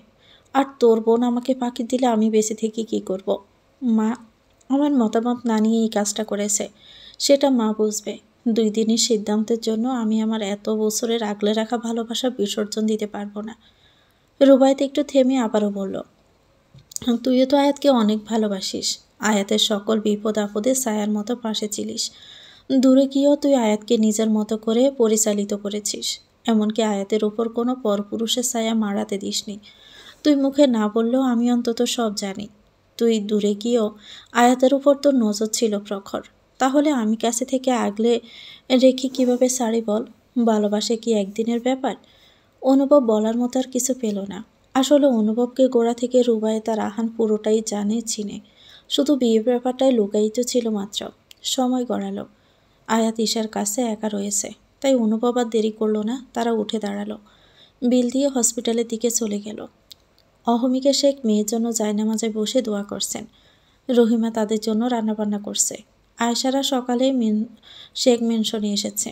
আর তোর বোন আমাকে ফাঁকি দিলে আমি বেঁচে থেকে কি করব? মা আমার মতামত না নিয়ে এই কাজটা করেছে, সেটা মা বুঝবে। 2 দিনের সিদ্ধান্তের জন্য আমি আমার এত বছরের আগলে রাখা ভালোবাসা বিসর্জন দিতে পারবো না। রুবায়েত একটু থেমে আবারও বলল, তুইও তো আয়াতকে অনেক ভালোবাসিস। আয়াতের সকল বিপদ আপদে ছায়ার মতো পাশে ছিলিস। দূরে গিয়েও তুই আয়াতকে নিজের মতো করে পরিচালিত করেছিস, এমনকি আয়াতের ওপর কোনো পরপুরুষের ছায়া মাড়াতে দিসনি। তুই মুখে না বললেও আমি অন্তত সব জানি। তুই দূরে গিয়েও আয়াতের উপর তোর নজর ছিল প্রখর। তাহলে আমি কাছে থেকে আগলে রেখে কিভাবে সারি বল? ভালোবাসে কি একদিনের ব্যাপার? অনুভব বলার মতো আর কিছু পেল না। আসলে অনুভবকে গোড়া থেকে রুবায়েত আর আহান পুরোটাই জানে, চিনে। শুধু বিয়ের ব্যাপারটাই লুকায়িত ছিল মাত্র। সময় গড়ালো। আয়াত ঈশার কাছে একা রয়েছে, তাই অনুভব আর দেরি করলো না, তারা উঠে দাঁড়ালো। বিল দিয়ে হসপিটালের দিকে চলে গেল। অহমিকা শেখ মেয়ের জন্য জায়নামাজে বসে দোয়া করছেন। রহিমা তাদের জন্য রান্নাবান্না করছে। আয়সারা সকালে শেখ মেনশনে এসেছে।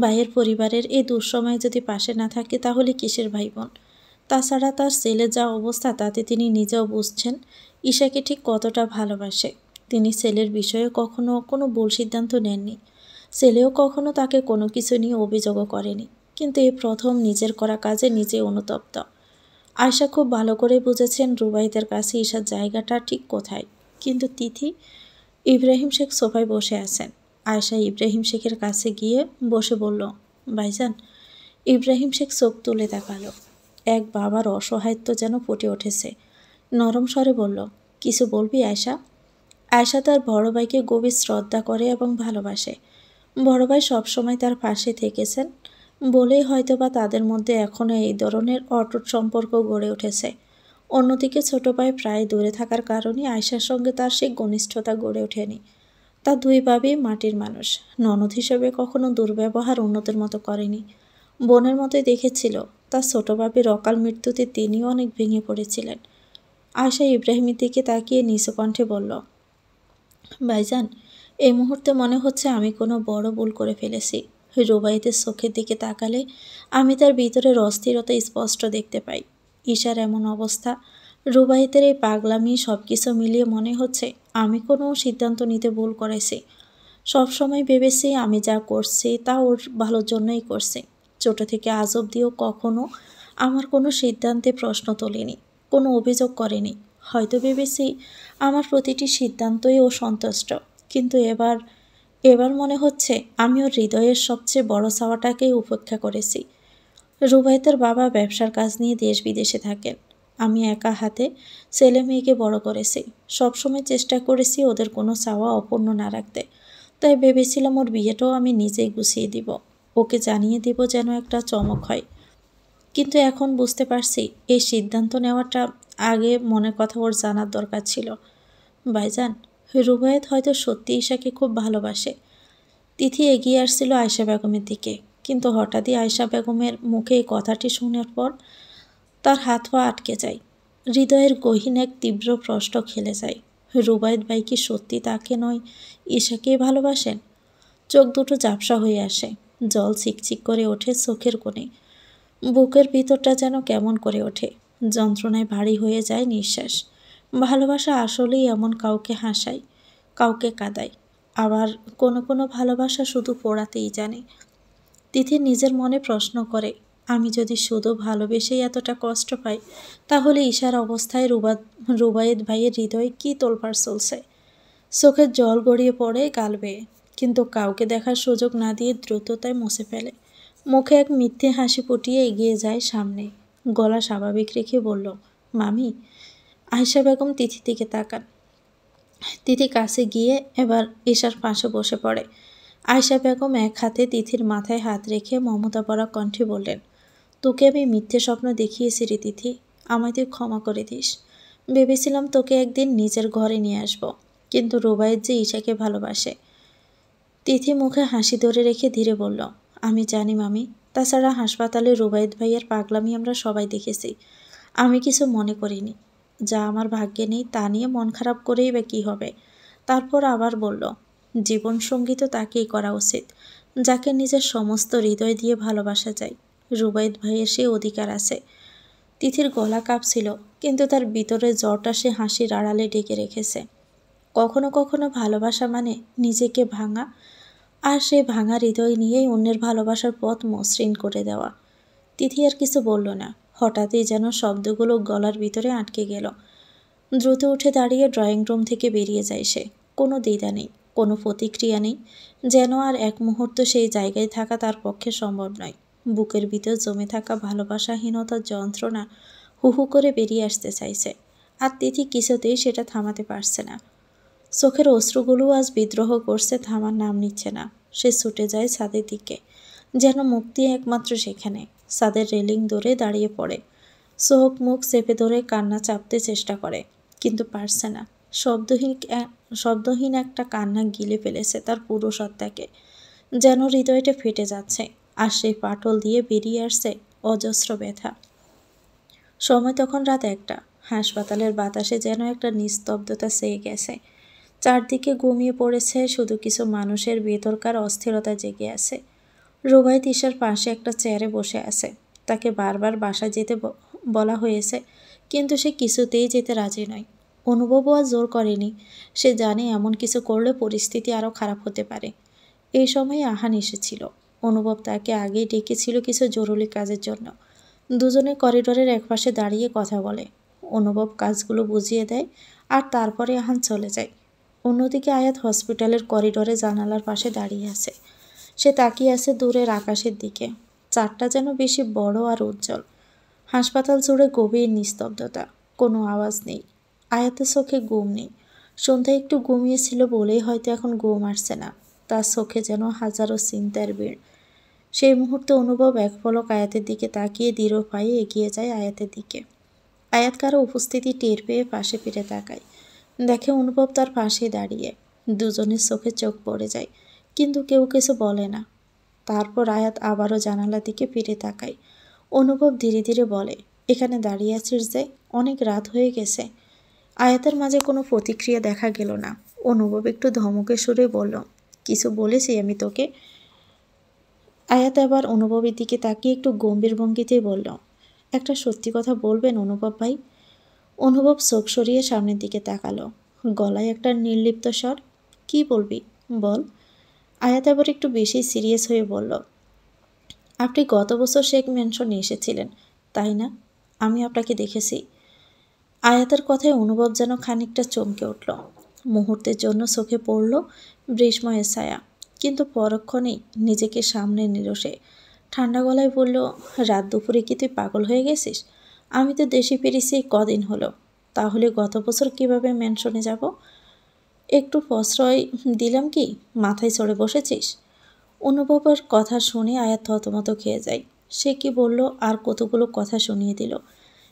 ভাইয়ের পরিবারের এই দুঃসময়ে যদি পাশে না থাকে তাহলে কিসের ভাই বোন? তাছাড়া তার ছেলের যা অবস্থা তাতে তিনি নিজেও বুঝছেন ঈশাকে ঠিক কতটা ভালোবাসে। তিনি ছেলের বিষয়ে কখনো কোনো ভুল সিদ্ধান্ত নেননি। ছেলেও কখনো তাকে কোনো কিছু নিয়ে অভিযোগও করেনি। কিন্তু এই প্রথম নিজের করা কাজে নিজে অনুতপ্ত। আয়শা খুব ভালো করে বুঝেছেন রুবাইদের কাছে ঈশার জায়গাটা ঠিক কোথায়। কিন্তু তিথি, ইব্রাহিম শেখ সোফায় বসে আছেন। আয়শা ইব্রাহিম শেখের কাছে গিয়ে বসে বলল, ভাইজান। ইব্রাহিম শেখ চোখ তুলে তাকালো। এক বাবার অসহায়ত্ব যেন ফুটে উঠেছে। নরম স্বরে বলল, কিছু বলবি আয়শা? আয়শা তার বড় ভাইকে গভীর শ্রদ্ধা করে এবং ভালোবাসে। বড় ভাই সবসময় তার পাশে থেকেছেন বলেই হয়তোবা তাদের মধ্যে এখনও এই ধরনের অটুট সম্পর্ক গড়ে উঠেছে। অন্যদিকে ছোট ভাই প্রায় দূরে থাকার কারণে আয়শার সঙ্গে তার সেই ঘনিষ্ঠতা গড়ে ওঠেনি। তার দুই ভাবেই মাটির মানুষ। ননদ হিসেবে কখনো দুর্ব্যবহার অন্যদের মতো করেনি। বোনের মতোই দেখেছিল। তার ছোট ভাবির অকাল মৃত্যুতে তিনিও অনেক ভেঙে পড়েছিলেন। আয়শা ইব্রাহিমের দিকে তাকিয়ে নিচু কণ্ঠে বলল, ভাইজান, এই মুহূর্তে মনে হচ্ছে আমি কোনো বড় ভুল করে ফেলেছি। রুবাইতের চোখের দিকে তাকালে আমি তার ভিতরের অস্থিরতা স্পষ্ট দেখতে পাই। ঈশার এমন অবস্থা, রুবাইতের এই পাগলামি, সব কিছু মিলিয়ে মনে হচ্ছে আমি কোনো সিদ্ধান্ত নিতে ভুল করেছি। সবসময় ভেবেছি আমি যা করছি তা ওর ভালোর জন্যই করছি। ছোট থেকে আজ অবধিও কখনো আমার কোনো সিদ্ধান্তে প্রশ্ন তোলেনি, কোনো অভিযোগ করেনি। হয়তো ভেবেছি আমার প্রতিটি সিদ্ধান্তই ও সন্তুষ্ট। কিন্তু এবার মনে হচ্ছে আমি ওর হৃদয়ের সবচেয়ে বড় চাওয়াটাকেই উপেক্ষা করেছি। রুবাইতের বাবা ব্যবসার কাজ নিয়ে দেশ বিদেশে থাকেন। আমি একা হাতে ছেলে মেয়েকে বড় করেছি। সবসময় চেষ্টা করেছি ওদের কোনো চাওয়া অপূর্ণ না রাখতে। তাই ভেবেছিলাম ওর বিয়েটাও আমি নিজেই গুছিয়ে দিব, ওকে জানিয়ে দিব যেন একটা চমক হয়। কিন্তু এখন বুঝতে পারছি এই সিদ্ধান্ত নেওয়াটা আগে মনের কথা ওর জানার দরকার ছিল। ভাইজান, রুবায়েত হয়তো সত্যি ঈশাকে খুব ভালোবাসে। তিথি এগিয়ে আসছিল আয়শা বেগমের দিকে, কিন্তু হঠাৎই আয়শা বেগমের মুখে এই কথাটি শোনার পর তার হাত পা আটকে যায়। হৃদয়ের গহীন এক তীব্র প্রশ্ন খেলে যায়। রুবায়েত ভাই কি সত্যি তাকে নয় ঈশাকেই ভালোবাসেন? চোখ দুটো ঝাপসা হয়ে আসে। জল চিকচিক করে ওঠে চোখের কোণে। বুকের ভিতরটা যেন কেমন করে ওঠে। যন্ত্রণায় ভারী হয়ে যায় নিঃশ্বাস। ভালোবাসা আসলেই এমন, কাউকে হাসায়, কাউকে কাঁদায়। আবার কোনো কোনো ভালোবাসা শুধু পোড়াতেই জানে। তিথি নিজের মনে প্রশ্ন করে, আমি যদি শুধু ভালোবেসেই এতটা কষ্ট পাই, তাহলে ঈশার অবস্থায় রুবায়েত ভাইয়ের হৃদয়ে কী তোলপাড় চলছে। চোখের জল গড়িয়ে পড়ে গাল বেয়ে, কিন্তু কাউকে দেখার সুযোগ না দিয়ে দ্রুততায় মুছে ফেলে। মুখে এক মিথ্যে হাসি ফুটিয়ে এগিয়ে যায় সামনে। গলা স্বাভাবিক রেখে বলল, মামি। আয়শা বেগম তিথির দিকে তাকান। তিথি কাছে গিয়ে এবার ঈশার পাশে বসে পড়ে। আয়শা বেগম এক হাতে তিথির মাথায় হাত রেখে মমতা ভরা কণ্ঠে বললেন, তোকে আমি মিথ্যে স্বপ্ন দেখিয়েছি রে তিথি, আমায় তুই ক্ষমা করে দিস। ভেবেছিলাম তোকে একদিন নিজের ঘরে নিয়ে আসব, কিন্তু রুবায়েত যে ঈশাকে ভালোবাসে। তিথি মুখে হাসি ধরে রেখে ধীরে বলল, আমি জানি মামি। তাছাড়া হাসপাতালে রুবায়েত ভাইয়ের পাগলামি আমরা সবাই দেখেছি। আমি কিছু মনে করিনি। যা আমার ভাগ্যে নেই তা নিয়ে মন খারাপ করেই বা কী হবে। তারপর আবার বলল, জীবনসঙ্গী তো তাকেই করা উচিত যাকে নিজের সমস্ত হৃদয় দিয়ে ভালোবাসা যায়। রুবায়েত ভাইয়ের সেই অধিকার আছে। তিথির গলা কাঁপছিল, কিন্তু তার ভিতরে জ্বরটা সে হাসির আড়ালে ডেকে রেখেছে। কখনো কখনো ভালোবাসা মানে নিজেকে ভাঙা, আর সেই ভাঙা হৃদয় নিয়েই অন্যের ভালোবাসার পথ মসৃণ করে দেওয়া। তিথি আর কিছু বলল না। হঠাৎই যেন শব্দগুলো গলার ভিতরে আটকে গেল। দ্রুত উঠে দাঁড়িয়ে ড্রয়িং রুম থেকে বেরিয়ে যায় সে। কোনো দ্বিধা নেই। কোনো প্রতিক্রিয়া নেই, যেন আর এক মুহূর্ত সেই জায়গায় থাকা তার পক্ষে সম্ভব নয়। বুকের ভিতর জমে থাকা ভালোবাসাহীনতার যন্ত্রণা হু হু করে বেরিয়ে আসতে চাইছে, আর তিথি কিছুতেই সেটা থামাতে পারছে না। চোখের অশ্রুগুলো আজ বিদ্রোহ করছে, থামার নাম নিচ্ছে না। সে ছুটে যায় ছাদের দিকে, যেন মুক্তি একমাত্র সেখানে। ছাদের রেলিং ধরে দাঁড়িয়ে পড়ে, চোখ মুখ চেপে ধরে কান্না চাপতে চেষ্টা করে, কিন্তু পারছে না। শব্দহীন একটা কান্না গিলে ফেলেছে তার পুরো সত্তাকে, যেন হৃদয়টা ফেটে যাচ্ছে, আর সেই পাটল দিয়ে বেরিয়ে আসছে অজস্র ব্যথা। সময় তখন রাত 1টা। হাসপাতালের বাতাসে যেন একটা নিস্তব্ধতা ছেয়ে গেছে। চারদিকে ঘুমিয়ে পড়েছে, শুধু কিছু মানুষের ভেতরকার অস্থিরতা জেগে আছে। রুবাইত ঈশার পাশে একটা চেয়ারে বসে আছে। তাকে বারবার বাসায় যেতে বলা হয়েছে, কিন্তু সে কিছুতেই যেতে রাজি নয়। অনুভবও আর জোর করেনি। সে জানে এমন কিছু করলে পরিস্থিতি আরও খারাপ হতে পারে। এই সময় আহান এসেছিল। অনুভব তাকে আগেই ডেকেছিল কিছু জরুরি কাজের জন্য। দুজনে করিডোরের একপাশে দাঁড়িয়ে কথা বলে। অনুভব কাজগুলো বুঝিয়ে দেয়, আর তারপরে আহান চলে যায়। অন্যদিকে আয়াত হসপিটালের করিডোরে জানালার পাশে দাঁড়িয়ে আছে। সে তাকিয়ে আছে দূরের আকাশের দিকে। চাঁদটা যেন বেশি বড় আর উজ্জ্বল। হাসপাতাল জুড়ে গভীর নিস্তব্ধতা, কোনো আওয়াজ নেই। আয়াতের চোখে ঘুম নেই। সন্ধ্যায় একটু ঘুমিয়েছিল বলেই হয়তো এখন ঘুম আসছে না। তার চোখে যেন হাজারো চিন্তার ভিড়। সেই মুহূর্তে অনুভব এক পলক আয়াতের দিকে তাকিয়ে দৃঢ় পায়ে এগিয়ে যায় আয়াতের দিকে। আয়াত কারো উপস্থিতি টের পেয়ে পাশে ফিরে তাকায়। দেখে অনুভব তার পাশে দাঁড়িয়ে। দুজনের চোখে চোখ পড়ে যায়, কিন্তু কেউ কিছু বলে না। তারপর আয়াত আবারও জানালার দিকে ফিরে তাকায়। অনুভব ধীরে ধীরে বলে, এখানে দাঁড়িয়ে আছিস যে? অনেক রাত হয়ে গেছে। আয়াতের মাঝে কোনো প্রতিক্রিয়া দেখা গেল না। অনুভব একটু ধমকে সুরে বলল, কিছু বলেছি আমি তোকে? আয়াত আবার অনুভবের দিকে তাকিয়ে একটু গম্ভীর ভঙ্গিতেই বলল, একটা সত্যি কথা বলবেন অনুভব ভাই? অনুভব চোখ সরিয়ে সামনের দিকে তাকালো, গলায় একটা নির্লিপ্ত স্বর। কি বলবি বল। আয়াত আবার একটু বেশি সিরিয়াস হয়ে বলল, আপনি গত বছর শেখ ম্যানশনে এসেছিলেন, তাই না? আমি আপনাকে দেখেছি। আয়াতের কথায় অনুভব যেন খানিকটা চমকে উঠল। মুহূর্তের জন্য চোখে পড়ল বৃষ্ময়ের ছায়া, কিন্তু পরক্ষণেই নিজেকে সামনে নিল সে। ঠান্ডা গলায় বলল, রাত দুপুরে কি তুই পাগল হয়ে গেছিস? আমি তো দেশে ফিরেছি কদিন হলো। তাহলে গত বছর কিভাবে ম্যানশনে যাব? একটু প্রশ্রয় দিলাম কি? মাথায় চড়ে বসেছিস? অনুভবের কথা শুনে আয়াত থতমত খেয়ে যায়। সে কি বলল আর কতগুলো কথা শুনিয়ে দিল।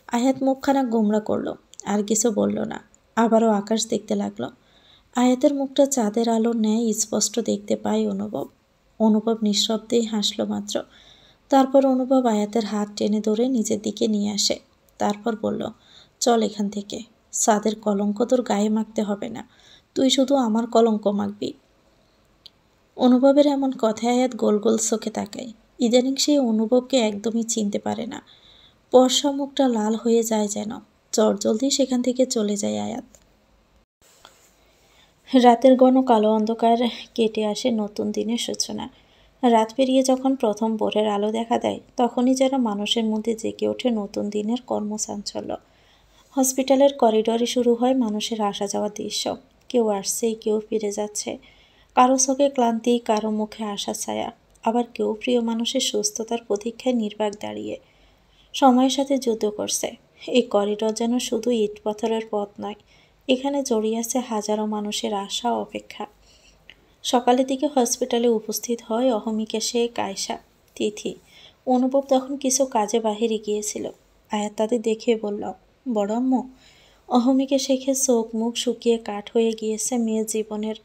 আয়াত মুখখানা গোমড়া করল, আর কিছু বলল না। আবারও আকাশ দেখতে লাগলো। আয়াতের মুখটা চাঁদের আলোর ন্যায় স্পষ্ট দেখতে পায় অনুভব। অনুভব নিঃশব্দেই হাসল মাত্র। তারপর অনুভব আয়াতের হাত টেনে ধরে নিজের দিকে নিয়ে আসে। তারপর বলল, চল এখান থেকে। চাঁদের কলঙ্ক তোর গায়ে মাখতে হবে না, তুই শুধু আমার কলঙ্ক মাখবি। অনুভবের এমন কথায় আয়াত গোল গোল চোখে তাকায়। ইদানিং সেই অনুভবকে একদমই চিনতে পারে না। বর্ষা মুখটা লাল হয়ে যায় যেন। চটজলদি সেখান থেকে চলে যায় আয়াত। রাতের ঘন কালো অন্ধকার কেটে আসে নতুন দিনের সূচনা। রাত পেরিয়ে যখন প্রথম ভোরের আলো দেখা দেয়, তখনই যেন মানুষের মধ্যে জেগে ওঠে নতুন দিনের কর্মচাঞ্চল্য। হসপিটালের করিডোরে শুরু হয় মানুষের আসা যাওয়ার দৃশ্য। কেউ আসছে, কেউ ফিরে যাচ্ছে। কারো চোখে ক্লান্তি, কারো মুখে আশা ছায়া, আবার কেউ প্রিয় মানুষের সুস্থতার প্রতীক্ষায় নির্বাক দাঁড়িয়ে সময়ের সাথে যুদ্ধ করছে। এই করিডোর যেন শুধু ইট পাথরের পথ নয়, এখানে জড়িয়ে আছে হাজারো মানুষের আশা, অপেক্ষা। সকালের দিকে হসপিটালে উপস্থিত হয় অহমিকা শেখ, আয়শা, তিথি। অনুভব তখন কিছু কাজে বাহিরে গিয়েছিল। আয়াত তাদের দেখে বলল, বড় আম্মু। অহমিকা শেখের চোখ মুখ শুকিয়ে কাঠ হয়ে গিয়েছে মেয়ের জীবনের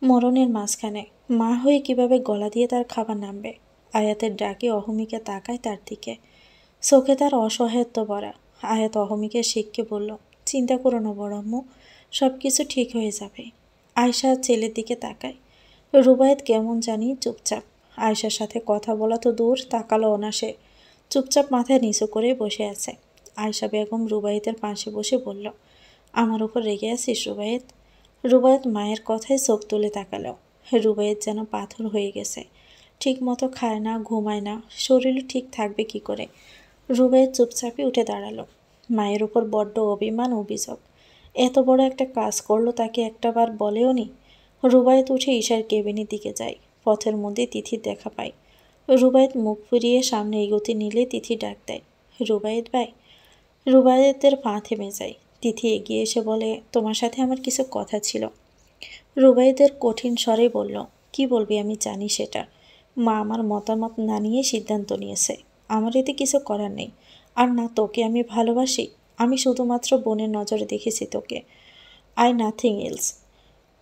মরণের মাঝখানে। মা হয়ে কিভাবে গলা দিয়ে তার খাবার নামবে? আয়াতের ডাকে অহমিকা তাকায় তার দিকে, চোখে তার অসহায়ত্ব ভরা। আয়াত অহমিকা শেখকে বলল, চিন্তা করো না বড় আম্মু, সব কিছু ঠিক হয়ে যাবে। আয়শা ছেলের দিকে তাকায়। রুবায়েত কেমন জানি চুপচাপ। আয়শার সাথে কথা বলা তো দূর, তাকালো না সে। চুপচাপ মাথায় নিচু করে বসে আছে। আয়শা বেগম রুবায়েতের পাশে বসে বলল, আমার উপর রেগে আছিস রুবায়েত? রুবায়েত মায়ের কথায় চোখ তুলে তাকালো। রুবায়েত যেন পাথর হয়ে গেছে। ঠিক মতো খায় না, ঘুমায় না, শরীরও ঠিক থাকবে কি করে? রুবায়েত চুপচাপই উঠে দাঁড়ালো। মায়ের উপর বড্ড অভিমান, অভিযোগ। এত বড় একটা কাজ করলো, তাকে একটাবার বলেও নি। রুবায়েত উঠে ঈশার কেবিনের দিকে যায়। পথের মধ্যে তিথির দেখা পায়। রুবায়েত মুখ ফিরিয়ে সামনে এগোতে নিলে তিথি ডাক দেয়, রুবায়েত ভাই। রুবায়েতের পা থেমে যায়। তিথি এগিয়ে এসে বলে, তোমার সাথে আমার কিছু কথা ছিল। রুবায়েতের কঠিন স্বরে বলল, কি বলবি আমি জানি সেটা। মা আমার মতামত না নিয়ে সিদ্ধান্ত নিয়েছে। আমার এতে কিছু করার নেই। আর না তোকে আমি ভালোবাসি, আমি শুধুমাত্র বোনের নজরে দেখেছি তোকে, আই নাথিং এলস।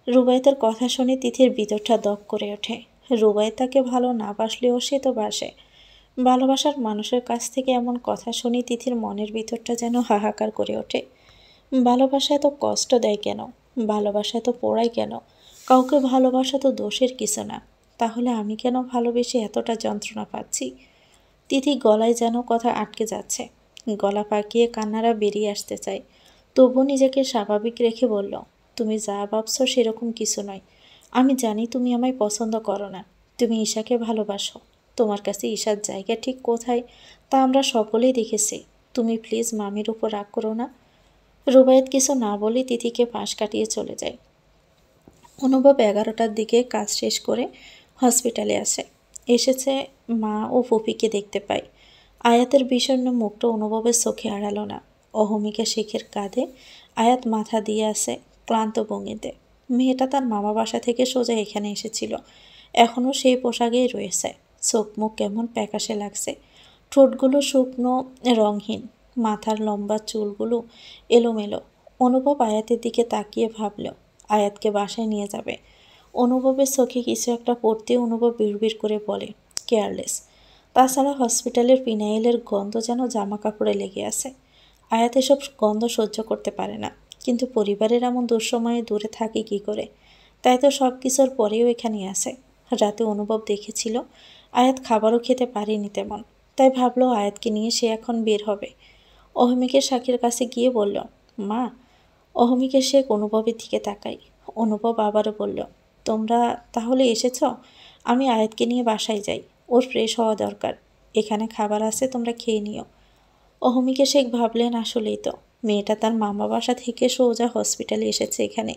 রুবায়েতের কথা শুনে তিথির ভিতরটা দপ করে ওঠে। রুবায়েত তাকে ভালো না বাসলেও সে তো বাসে। ভালোবাসার মানুষের কাছ থেকে এমন কথা শুনে তিথির মনের ভিতরটা যেন হাহাকার করে ওঠে। ভালোবাসা এত কষ্ট দেয় কেন? ভালোবাসা এত পোড়ায় কেন? কাউকে ভালোবাসা তো দোষের কিছু না, তাহলে আমি কেন ভালোবেসে এতটা যন্ত্রণা পাচ্ছি? তিথি গলায় যেন কথা আটকে যাচ্ছে। গলা পাকিয়ে কান্নারা বেরিয়ে আসতে চায়, তবু নিজেকে স্বাভাবিক রেখে বলল, তুমি যা ভাবছো সেরকম কিছু নয়। আমি জানি তুমি আমায় পছন্দ করো না, তুমি ঈশাকে ভালোবাসো। তোমার কাছে ঈশার জায়গা ঠিক কোথায় তা আমরা সকলেই দেখেছি। তুমি প্লিজ মামির উপর রাগ করো না। রুবায়েত কিছু না বলে তিথিকে পাশ কাটিয়ে চলে যায়। অনুভব 11টার দিকে কাজ শেষ করে হসপিটালে আসে। এসেছে মা ও ফুপিকে দেখতে পায়। আয়াতের বিষণ্ণ মুখটা অনুভবের চোখে আড়ালো না। অহমিকা শেখের কাঁধে আয়াত মাথা দিয়ে আসে ক্লান্ত ভঙ্গিতে। মেয়েটা তার মামা বাসা থেকে সোজা এখানে এসেছিল, এখনও সেই পোশাকেই রয়েছে। চোখ মুখ কেমন প্যাকাশে লাগছে, ঠোঁটগুলো শুকনো রংহীন, মাথার লম্বা চুলগুলো এলোমেলো। অনুভব আয়াতের দিকে তাকিয়ে ভাবল আয়াতকে বাসায় নিয়ে যাবে। অনুভবের চোখে কিছু একটা পড়তে অনুভব বিড়বিড় করে বলে, কেয়ারলেস। তাছাড়া হসপিটালের ফিনাইলের গন্ধ যেন জামা কাপড়ে লেগে আছে। আয়াত এসব গন্ধ সহ্য করতে পারে না, কিন্তু পরিবারের এমন দুঃসময়ে দূরে থাকে কি করে? তাই তো সব কিছুর পরেও এখানে আসে। রাতে অনুভব দেখেছিল আয়াত খাবারও খেতে পারেনি তেমন, তাই ভাবলো আয়াতকে নিয়ে সে এখন বের হবে। অহমিকের সাক্ষীর কাছে গিয়ে বলল, মা। অহমিকের শেখ অনুভবের দিকে তাকাই। অনুভব আবারও বলল, তোমরা তাহলে এসেছ? আমি আয়াতকে নিয়ে বাসায় যাই, ওর ফ্রেশ হওয়া দরকার। এখানে খাবার আছে, তোমরা খেয়ে নিও। অহমিকা শেখ ভাবলেন, আসলেই তো, মেয়েটা তার মামা বাসা থেকে সোজা হসপিটালে এসেছে এখানে,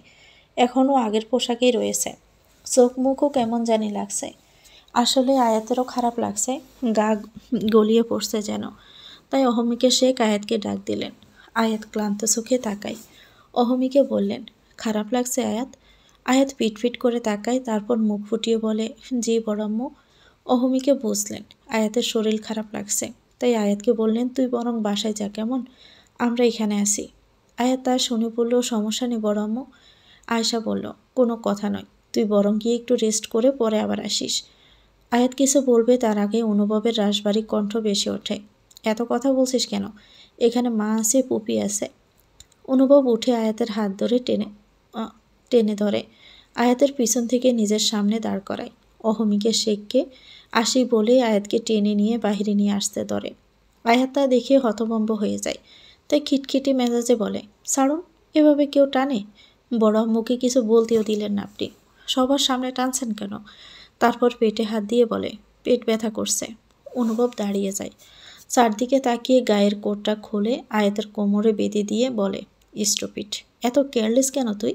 এখনও আগের পোশাকেই রয়েছে। চোখ মুখও কেমন জানি লাগছে। আসলে আয়াতেরও খারাপ লাগছে, গা গলিয়ে পড়ছে যেন। তাই অহমিকা শেখ আয়াতকে ডাক দিলেন। আয়াত ক্লান্ত চোখে তাকায়। অহমিকে বললেন, খারাপ লাগছে আয়াত? আয়াত পিটপিট করে তাকায়, তারপর মুখ ফুটিয়ে বলে, জি বড়াম্মু। অহমিকে বুঝলেন আয়াতের শরীর খারাপ লাগছে, তাই আয়াতকে বললেন, তুই বরং বাসায় যা কেমন, আমরা এখানে আসি। আয়াত তার শুনে বলল, সমস্যা নেই বড়াম্মু। আয়শা বলল, কোনো কথা নয়, তুই বরং গিয়ে একটু রেস্ট করে পরে আবার আসিস। আয়াত কিছু বলবে তার আগে অনুভবের রাশবাড়ি কণ্ঠ বেশি ওঠে, এত কথা বলছিস কেন? এখানে মা আছে, পুপি আছে। অনুভব উঠে আয়াতের হাত ধরে টেনে ধরে আয়াতের পিছন থেকে নিজের সামনে দাঁড় করায়। অহমিকে শেখকে আসি বলে আয়াতকে টেনে নিয়ে বাহিরে নিয়ে আসতে ধরে। আয়াত তা দেখে হতভম্ব হয়ে যায়, তাই খিটখিটি মেজাজে বলে, ছাড়ুন, এভাবে কেউ টানে? বড় আম্মুকে কিছু বলতেও দিলেন না আপনি, সবার সামনে টানছেন কেন? তারপর পেটে হাত দিয়ে বলে, পেট ব্যথা করছে। অনুভব দাঁড়িয়ে যায়, চারদিকে তাকিয়ে গায়ের কোটটা খুলে আয়াতের কোমরে বেঁধে দিয়ে বলে, স্টুপিড, এত কেয়ারলেস কেন তুই?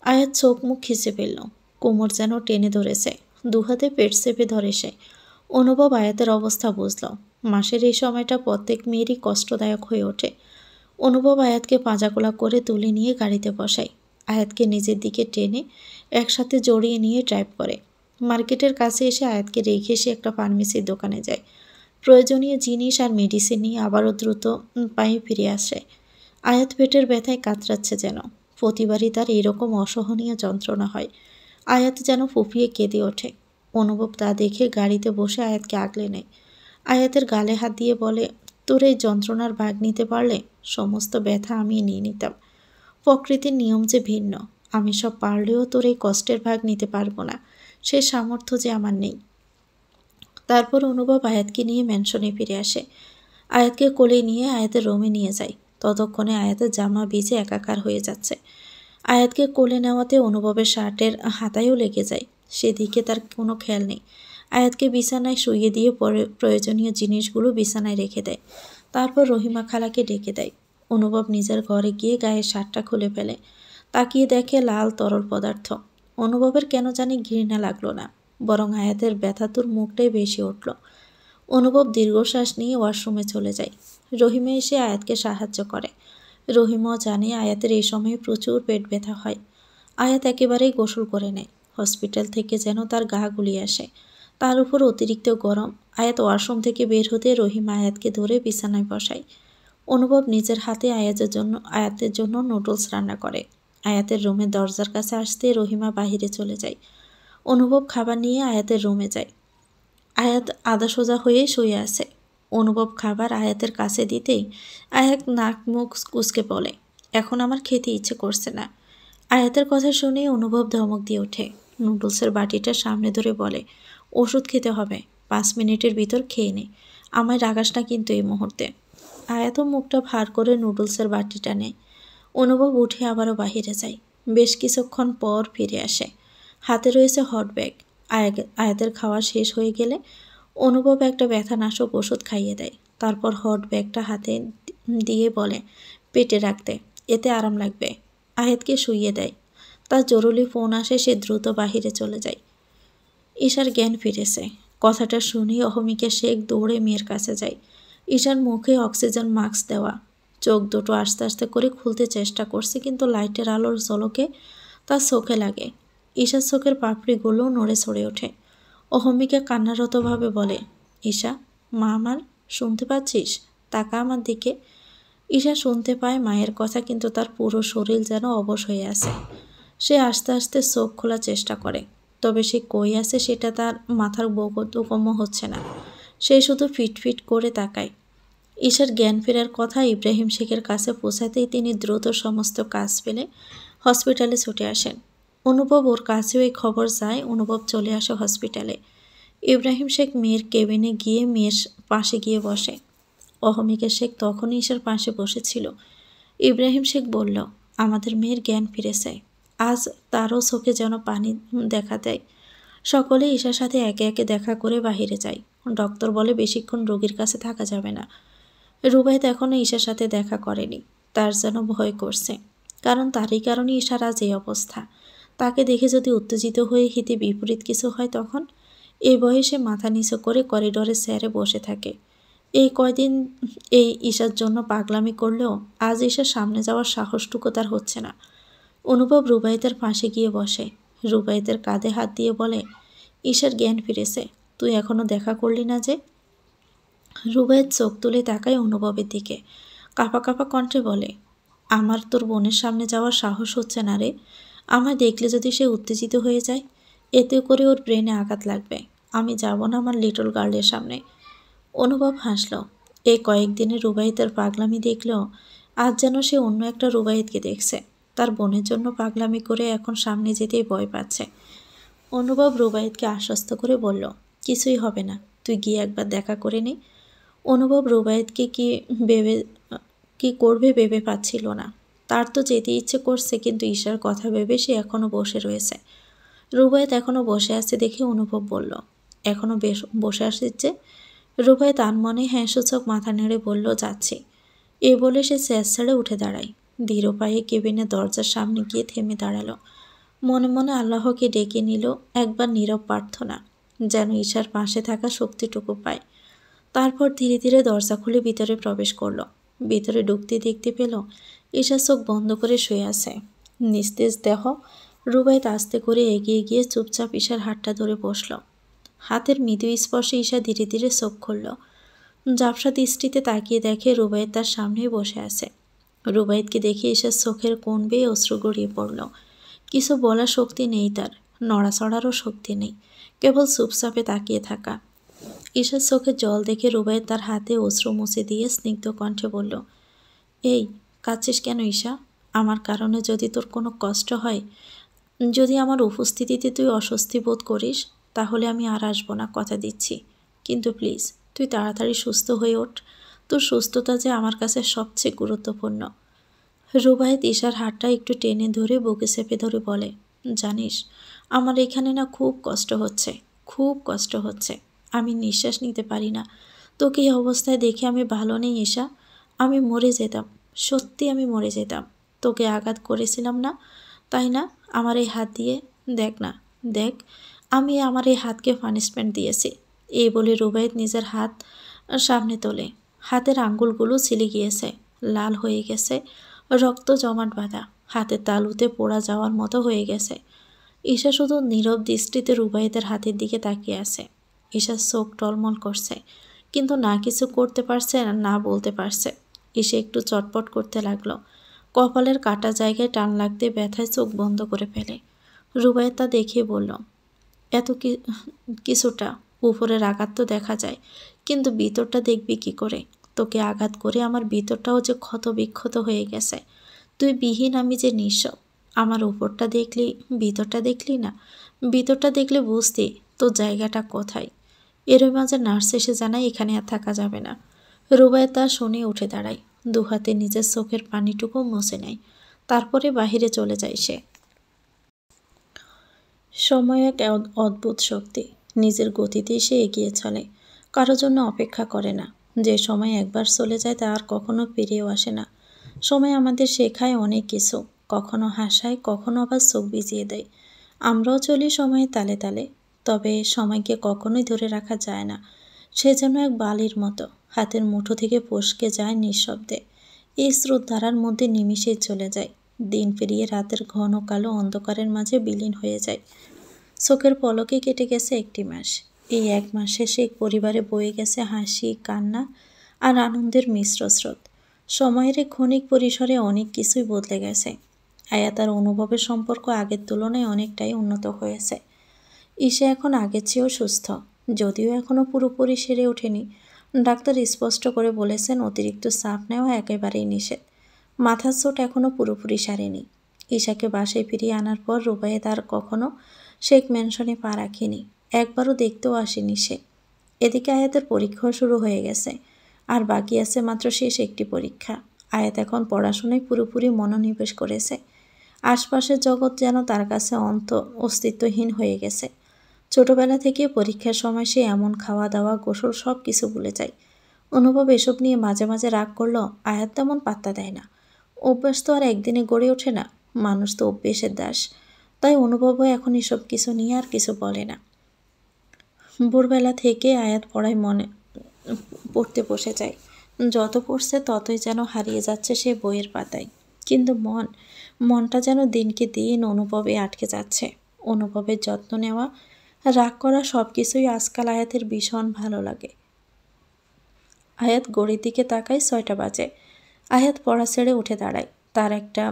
আয়াত চোখ মুখ খিচে ফেলল, কোমর যেন টেনে ধরেছে, দুহাতে পেট চেপে ধরে সে। অনুভব আয়াতের অবস্থা বুঝল। মাসের এই সময়টা প্রত্যেক মেয়েরই কষ্টদায়ক হয়ে ওঠে। অনুভব আয়াতকে পাঁজাকোলা করে তুলে নিয়ে গাড়িতে বসায়। আয়াতকে নিজের দিকে টেনে একসাথে জড়িয়ে নিয়ে ড্রাইভ করে। মার্কেটের কাছে এসে আয়াতকে রেখে সে একটা ফার্মেসির দোকানে যায়। প্রয়োজনীয় জিনিস আর মেডিসিন নিয়ে আবারও দ্রুত পায়ে ফিরে আসে। আয়াত পেটের ব্যথায় কাতরাচ্ছে যেন, প্রতিবারই তার এরকম অসহনীয় যন্ত্রণা হয়। আয়াত যেন ফুঁপিয়ে কেঁদে ওঠে। অনুভব তা দেখে গাড়িতে বসে আয়াতকে আগলে নেয়। আয়াতের গালে হাত দিয়ে বলে, তোর এই যন্ত্রণার ভাগ নিতে পারলে সমস্ত ব্যথা আমি নিয়ে নিতাম। প্রকৃতির নিয়ম যে ভিন্ন, আমি সব পারলেও তোর এই কষ্টের ভাগ নিতে পারবো না, সে সামর্থ্য যে আমার নেই। তারপর অনুভব আয়াতকে নিয়ে ম্যানশনে ফিরে আসে। আয়াতকে কোলে নিয়ে আয়াতের রুমে নিয়ে যায়। ততক্ষণে আয়াতের জামা ভিজে একাকার হয়ে যাচ্ছে। আয়াতকে কোলে নেওয়াতে অনুভবের শার্টের হাতায়ও লেগে যায়, সেদিকে তার কোনো খেয়াল নেই। আয়াতকে বিছানায় শুইয়ে দিয়ে পরে প্রয়োজনীয় জিনিসগুলো বিছানায় রেখে দেয়। তারপর রহিমা খালাকে ডেকে দেয়। অনুভব নিজের ঘরে গিয়ে গায়ের শার্টটা খুলে ফেলে, তাকিয়ে দেখে লাল তরল পদার্থ। অনুভবের কেন জানি ঘৃণা লাগলো না, বরং আয়াতের ব্যথাতুর মুখটাই বেশি উঠল। অনুভব দীর্ঘশ্বাস নিয়ে ওয়াশরুমে চলে যায়। রহিমা এসে আয়াতকে সাহায্য করে। রহিমও জানে আয়াতের এই সময়ে প্রচুর পেট ব্যথা হয়। আয়াত একেবারেই গোসল করে নেয়। হসপিটাল থেকে যেন তার গা গুলিয়ে আসে। তার উপর অতিরিক্ত গরম। আয়াত ওয়াশরুম থেকে বের হতে রহিমা আয়াতকে ধরে বিছানায় বসায়। অনুভব নিজের হাতে আয়াতের জন্য নুডলস রান্না করে। আয়াতের রুমের দরজার কাছে আসতে রহিমা বাহিরে চলে যায়। অনুভব খাবার নিয়ে আয়াতের রুমে যায়। আয়াত আধা সোজা হয়ে শুয়ে আছে। অনুভব খাবার আয়াতের কাছে দিতেই আয়াত নাক মুখ কুঁচকে বলে, এখন আমার খেতে ইচ্ছে করছে না। আয়াতের কথা শুনে অনুভব ধমক দিয়ে ওঠে। নুডলসের বাটিটা সামনে ধরে বলে, ওষুধ খেতে হবে, 5 মিনিটের ভিতর খেয়ে নে, আমায় রাগাস না কিন্তু এই মুহূর্তে। আয়াতও মুখটা ভার করে নুডলসের বাটিটা নেয়। অনুভব উঠে আবারও বাহিরে যায়। বেশ কিছুক্ষণ পর ফিরে আসে। হাতে রয়েছে হট ব্যাগ। আয়াতের খাওয়া শেষ হয়ে গেলে অনুভব একটা ব্যথানাশক ওষুধ খাইয়ে দেয়। তারপর হট ব্যাগটা হাতে দিয়ে বলে, পেটে রাখতে, এতে আরাম লাগবে। আয়াতকে শুইয়ে দেয়। তার জরুরি ফোন আসে, সে দ্রুত বাহিরে চলে যায়। ঈশার জ্ঞান ফিরেছে। কথাটা শুনেই অহমিকা শেখ দৌড়ে মেয়ের কাছে যায়। ঈশার মুখে অক্সিজেন মাস্ক দেওয়া। চোখ দুটো আস্তে আস্তে করে খুলতে চেষ্টা করছে, কিন্তু লাইটের আলোর ঝলকে তার চোখে লাগে। ঈশার চোখের পাপড়িগুলো নড়ে চড়ে ওঠে। অহমিকা কান্নারতভাবে বলে, ঈশা, মা আমার, শুনতে পাচ্ছিস? তাকা আমার দিকে। ঈশা শুনতে পায় মায়ের কথা, কিন্তু তার পুরো শরীর যেন অবশ হয়ে আছে। সে আস্তে আস্তে চোখ খোলার চেষ্টা করে, তবে সে কই আছে সেটা তার মাথার বোধগম্য হচ্ছে না। সে শুধু ফিটফিট করে তাকায়। ঈশার জ্ঞান ফেরার কথা ইব্রাহিম শেখের কাছে পৌঁছাতেই তিনি দ্রুত সমস্ত কাজ ফেলে হসপিটালে ছুটে আসেন। অনুভব ওর কাছেও এই খবর যায়। অনুভব চলে আসে হসপিটালে। ইব্রাহিম শেখ মেয়ের কেবিনে গিয়ে মেয়ের পাশে গিয়ে বসে। অহমিকা শেখ তখনই ঈশার পাশে বসেছিল। ইব্রাহিম শেখ বলল, আমাদের মেয়ের জ্ঞান ফিরেছে। আজ তারও চোখে যেন পানি দেখা দেয়। সকলে ঈশার সাথে একে একে দেখা করে বাহিরে যায়। ডক্টর বলে বেশিক্ষণ রোগীর কাছে থাকা যাবে না। রুবাইত এখনও ঈশার সাথে দেখা করেনি। তার যেন ভয় করছে, কারণ তারই কারণে ঈশার আজ এই অবস্থা। তাকে দেখে যদি উত্তেজিত হয়ে হিতে বিপরীত কিছু হয় তখন? এই বয়সে মাথা নিচু করে করিডোরে চেয়ারে বসে থাকে। এই কয়দিন এই ঈশার জন্য পাগলামি করলেও আজ ঈশার সামনে যাওয়ার সাহসটুকু তার হচ্ছে না। অনুভব রুবাইতের পাশে গিয়ে বসে। রুবাইতের কাঁধে হাত দিয়ে বলে, ঈশার জ্ঞান ফিরেছে, তুই এখনো দেখা করলি না যে? রুবাইত চোখ তুলে তাকায় অনুভবের দিকে। কাঁপা কাঁপা কণ্ঠে বলে, আমার তোর বোনের সামনে যাওয়ার সাহস হচ্ছে না রে। আমায় দেখলে যদি সে উত্তেজিত হয়ে যায়, এতে করে ওর ব্রেনে আঘাত লাগবে। আমি যাব না আমার লিটল গার্লের সামনে। অনুভব হাসল। এই কয়েকদিনে রুবাইতের পাগলামি দেখলেও আজ যেন সে অন্য একটা রুবাইতকে দেখছে। তার বোনের জন্য পাগলামি করে এখন সামনে যেতেই ভয় পাচ্ছে। অনুভব রুবাইতকে আশ্বস্ত করে বলল, কিছুই হবে না, তুই গিয়ে একবার দেখা করে নে। অনুভব রুবাইতকে কি করবে ভেবে পাচ্ছিল না। তার তো যেতে ইচ্ছে করছে, কিন্তু ঈশার কথা ভেবে সে এখনও বসে রয়েছে। রুবাইত এখনও বসে আছে দেখে অনুভব বলল, এখনও বসে আসিস যে? রুবাইত আনমনে হ্যাঁ সূচক মাথা নেড়ে বলল, যাচ্ছি। এ বলে সে চেয়ার ছেড়ে উঠে দাঁড়ায়। ধীর পায়ে কেবিনের দরজার সামনে গিয়ে থেমে দাঁড়ালো। মনে মনে আল্লাহকে ডেকে নিল একবার নীরব প্রার্থনা, যেন ঈশার পাশে থাকা শক্তিটুকু পায়। তারপর ধীরে ধীরে দরজা খুলে ভিতরে প্রবেশ করল। ভিতরে ঢুকতে দেখতে পেল ঈশা চোখ বন্ধ করে শুয়ে আছে। নিস্তেজ দেহ। রুবাইত আস্তে করে এগিয়ে গিয়ে চুপচাপ ঈশার হাতটা ধরে বসল। হাতের মৃদু স্পর্শে ঈশা ধীরে ধীরে চোখ খুলল। ঝাপসা দৃষ্টিতে তাকিয়ে দেখে রুবাইত তার সামনেই বসে আছে। রুবাইতকে দেখে ঈশার চোখের কোণ বেয়ে অশ্রু গড়িয়ে পড়ল। কিছু বলার শক্তি নেই তার, নড়াচড়ারও শক্তি নেই, কেবল চুপচাপে তাকিয়ে থাকা। ঈশার চোখে জল দেখে রুবাইত তার হাতে অশ্রু মুছে দিয়ে স্নিগ্ধ কণ্ঠে বলল, এই কাঁদছিস কেন ঈশা? আমার কারণে যদি তোর কোনো কষ্ট হয়, যদি আমার উপস্থিতিতে তুই অস্বস্তি বোধ করিস, তাহলে আমি আর আসবো না, কথা দিচ্ছি। কিন্তু প্লিজ তুই তাড়াতাড়ি সুস্থ হয়ে ওঠ। তোর সুস্থতা যে আমার কাছে সবচেয়ে গুরুত্বপূর্ণ। রুবাইত ঈশার হাতটা একটু টেনে ধরে বুকে চেপে ধরে বলে, জানিস আমার এখানে না খুব কষ্ট হচ্ছে, খুব কষ্ট হচ্ছে। আমি নিঃশ্বাস নিতে পারি না। তোকে এই অবস্থায় দেখে আমি ভালো নেই ঈশা। আমি মরে যেতাম, সত্যি আমি মরে যেতাম। তোকে আঘাত করেছিলাম না, তাই না? আমার এই হাত দিয়ে দেখ না, দেখ, আমি আমার এই হাতকে পানিশমেন্ট দিয়েছি। এই বলে রুবাইদ নিজের হাত সামনে তোলে। হাতের আঙ্গুলগুলো ছিলে গিয়েছে, লাল হয়ে গেছে, রক্ত জমাট বাঁধা, হাতের তালুতে পোড়া যাওয়ার মতো হয়ে গেছে। ঈশা শুধু নীরব দৃষ্টিতে রুবাইদের হাতের দিকে তাকিয়ে আছে। ঈশার চোখ টলমল করছে, কিন্তু না কিছু করতে পারছে না বলতে পারছে। ঈশা একটু চটপট করতে লাগলো। কপালের কাটা জায়গায় টান লাগতে ব্যথায় চোখ বন্ধ করে ফেলে। রুবাইদ তা দেখিয়ে বলল, এত কিছুটা উপরের আঘাত তো দেখা যায়, কিন্তু ভিতরটা দেখবি কি করে? তোকে আঘাত করে আমার ভিতরটাও যে ক্ষত বিক্ষত হয়ে গেছে। তুই বিহীন, আমি যে নিঃস্ব। আমার উপরটা দেখলি, ভিতরটা দেখলি না? ভিতরটা দেখলে বুঝতি তোর জায়গাটা কোথায়। এর মাঝে নার্স এসে জানায় এখানে আর থাকা যাবে না। রুবাইয়া তা শুনে উঠে দাঁড়ায়, দুহাতে নিজের চোখের পানিটুকু মুছে নেয়। তারপরে বাহিরে চলে যায় সে। সময় এক অদ্ভুত শক্তি, নিজের গতিতেই সে এগিয়ে চলে, কারো জন্য অপেক্ষা করে না। যে সময় একবার চলে যায় তা আর কখনো ফিরেও আসে না। সময় আমাদের শেখায় অনেক কিছু, কখনো হাসায়, কখনো আবার চোখ ভিজিয়ে দেয়। আমরাও চলি সময়ের তালে তালে, তবে সময়কে কখনোই ধরে রাখা যায় না। সে যেন এক বালির মতো, হাতের মুঠো থেকে ফসকে যায় নিঃশব্দে। এই স্রোত ধারার মধ্যে নিমিষেই চলে যায়। দিন পেরিয়ে রাতের ঘন কালো অন্ধকারের মাঝে বিলীন হয়ে যায়। চোখের পলকে কেটে গেছে একটি মাস। এই এক মাসে সে পরিবারে বয়ে গেছে হাসি, কান্না আর আনন্দের মিশ্র স্রোত। সময়ের এই ক্ষণিক পরিসরে অনেক কিছুই বদলে গেছে। আয়াত আর অনুভবের সম্পর্ক আগের তুলনায় অনেকটাই উন্নত হয়েছে। ঈশা এখন আগের চেয়েও সুস্থ, যদিও এখনও পুরোপুরি সেরে ওঠেনি। ডাক্তার স্পষ্ট করে বলেছেন অতিরিক্ত চাপ নেওয়া একেবারেই নিষেধ। মাথার চোট এখনও পুরোপুরি সারেনি। ঈশাকে বাসায় ফিরিয়ে আনার পর রুবাইদ আর কখনো শেখ ম্যানশনে পা রাখেনি, একবারও দেখতেও আসেনি সে। এদিকে আয়াতের পরীক্ষাও শুরু হয়ে গেছে, আর বাকি আছে মাত্র শেষ একটি পরীক্ষা। আয়াত এখন পড়াশোনায় পুরোপুরি মনোনিবেশ করেছে। আশপাশের জগৎ যেন তার কাছে অস্তিত্বহীন হয়ে গেছে। ছোটবেলা থেকে পরীক্ষার সময় সে এমন খাওয়া দাওয়া, গোসল সব কিছু ভুলে যায়। অনুভব এসব নিয়ে মাঝে মাঝে রাগ করলো, আয়াত তেমন পাত্তা দেয় না। অভ্যাস তো আর একদিনে গড়ে ওঠে না, মানুষ তো অভ্যেসের দাস। তাই অনুভবও এখন এসব কিছু নিয়ে আর কিছু বলে না। ভোরবেলা থেকে আয়াত পড়তে বসে যায়। যত পড়ছে ততই যেন হারিয়ে যাচ্ছে সে বইয়ের পাতায়। কিন্তু মনটা যেন দিনকে দিন অনুভবে আটকে যাচ্ছে। অনুভবের যত্ন নেওয়া, রাগ করা সব কিছুই আজকাল আয়াতের ভীষণ ভালো লাগে। আয়াত ঘড়ির দিকে তাকায়, 6টা বাজে। আয়াত পড়া ছেড়ে উঠে দাঁড়ায়। তার একটা